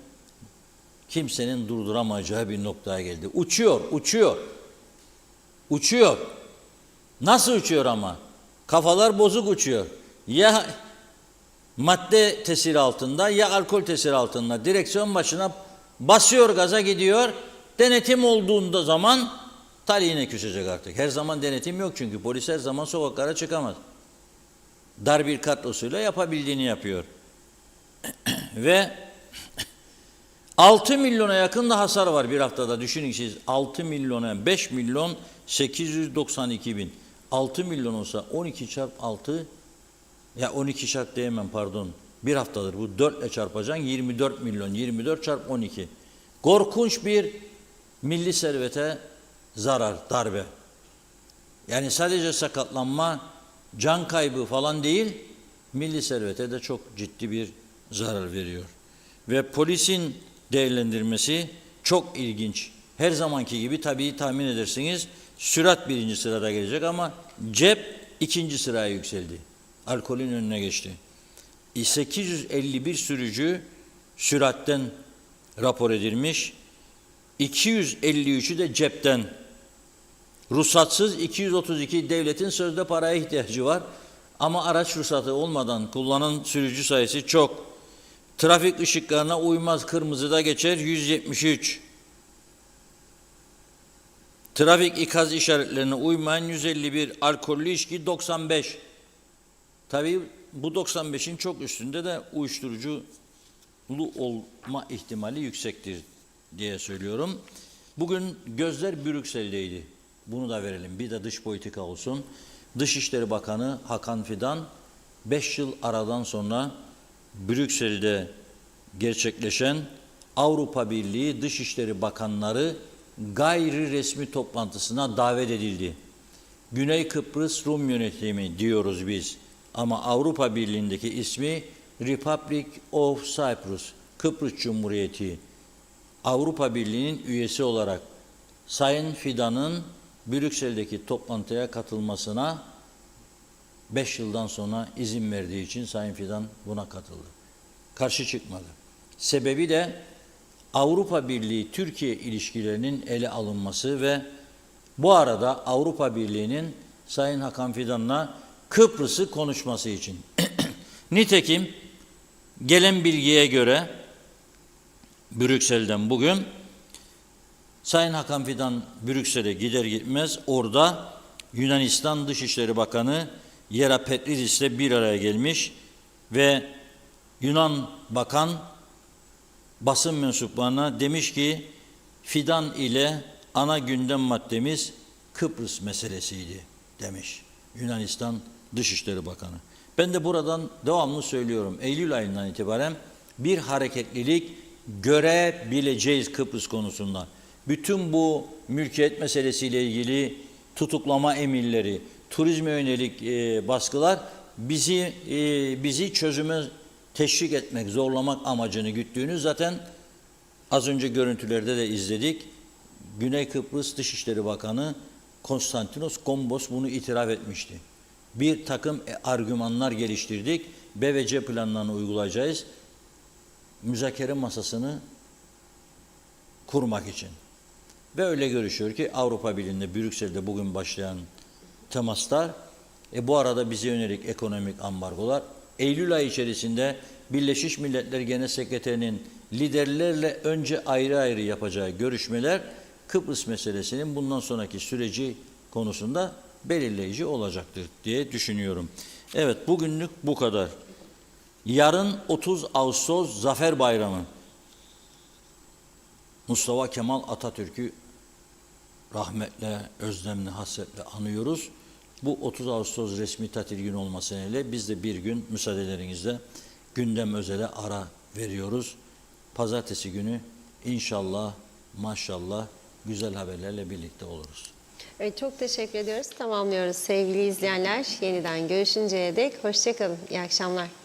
kimsenin durduramayacağı bir noktaya geldi. Uçuyor, uçuyor. Uçuyor. Nasıl uçuyor ama? Kafalar bozuk uçuyor. Ya madde tesiri altında ya alkol tesiri altında. Direksiyon başına basıyor, gaza gidiyor. Denetim olduğunda zaman talihine küsecek artık. Her zaman denetim yok çünkü polis her zaman sokaklara çıkamaz. Dar bir kadrosuyla yapabildiğini yapıyor. Ve 6 milyona yakın da hasar var bir haftada. Düşünün siz 6 milyona 5 milyon 892 bin. 6 milyon olsa 12 çarp 6 ya 12 çarp diyemem pardon. Bir haftadır bu 4 ile çarpacaksın 24 milyon. 24 çarp 12. Korkunç bir milli servete zarar, darbe. Yani sadece sakatlanma, can kaybı falan değil, milli servete de çok ciddi bir zarar veriyor. Ve polisin değerlendirmesi çok ilginç. Her zamanki gibi tabii tahmin edersiniz sürat birinci sırada gelecek ama cep ikinci sıraya yükseldi. Alkolün önüne geçti. 851 sürücü süratten rapor edilmiş. 253'ü de cepten. Ruhsatsız 232, devletin sözde paraya ihtiyacı var. Ama araç ruhsatı olmadan kullanan sürücü sayısı çok. Trafik ışıklarına uymaz, kırmızıda geçer 173. Trafik ikaz işaretlerine uymayan 151, alkollü içki 95. Tabii bu 95'in çok üstünde de uyuşturuculu olma ihtimali yüksektir diye söylüyorum. Bugün gözler Brüksel'deydi. Bunu da verelim. Bir de dış politika olsun. Dışişleri Bakanı Hakan Fidan 5 yıl aradan sonra Brüksel'de gerçekleşen Avrupa Birliği Dışişleri Bakanları gayri resmi toplantısına davet edildi. Güney Kıbrıs Rum Yönetimi diyoruz biz ama Avrupa Birliği'ndeki ismi Republic of Cyprus, Kıbrıs Cumhuriyeti. Avrupa Birliği'nin üyesi olarak Sayın Fidan'ın Brüksel'deki toplantıya katılmasına 5 yıldan sonra izin verdiği için Sayın Fidan buna katıldı. Karşı çıkmadı. Sebebi de Avrupa Birliği-Türkiye ilişkilerinin ele alınması ve bu arada Avrupa Birliği'nin Sayın Hakan Fidan'la Kıbrıs'ı konuşması için. Nitekim gelen bilgiye göre Brüksel'den bugün Sayın Hakan Fidan Brüksel'e gider gitmez orada Yunanistan Dışişleri Bakanı Yera Petridis ile bir araya gelmiş ve Yunan Bakan basın mensuplarına demiş ki Fidan ile ana gündem maddemiz Kıbrıs meselesiydi demiş Yunanistan Dışişleri Bakanı. Ben de buradan devamlı söylüyorum. Eylül ayından itibaren bir hareketlilik görebileceğiz Kıbrıs konusunda. Bütün bu mülkiyet meselesiyle ilgili tutuklama emirleri, turizme yönelik baskılar bizi çözüme teşvik etmek, zorlamak amacını güttüğünü zaten az önce görüntülerde de izledik. Güney Kıbrıs Dışişleri Bakanı Konstantinos Kombos bunu itiraf etmişti. Bir takım argümanlar geliştirdik. B ve C planlarını uygulayacağız. Müzakere masasını kurmak için. Ve öyle görüşüyor ki Avrupa Birliği'nde Brüksel'de bugün başlayan temaslar, bu arada bize yönelik ekonomik ambargolar, Eylül ayı içerisinde Birleşmiş Milletler Genel Sekreterinin liderlerle önce ayrı ayrı yapacağı görüşmeler Kıbrıs meselesinin bundan sonraki süreci konusunda belirleyici olacaktır diye düşünüyorum. Evet, bugünlük bu kadar. Yarın 30 Ağustos Zafer Bayramı. Mustafa Kemal Atatürk'ü rahmetle, özlemle, hasretle anıyoruz. Bu 30 Ağustos resmi tatil günü olması nedeniyle biz de bir gün müsaadelerinizle gündem özele ara veriyoruz. Pazartesi günü inşallah, maşallah güzel haberlerle birlikte oluruz. Evet, çok teşekkür ediyoruz. Tamamlıyoruz sevgili izleyenler. Yeniden görüşünceye dek hoşça kalın. İyi akşamlar.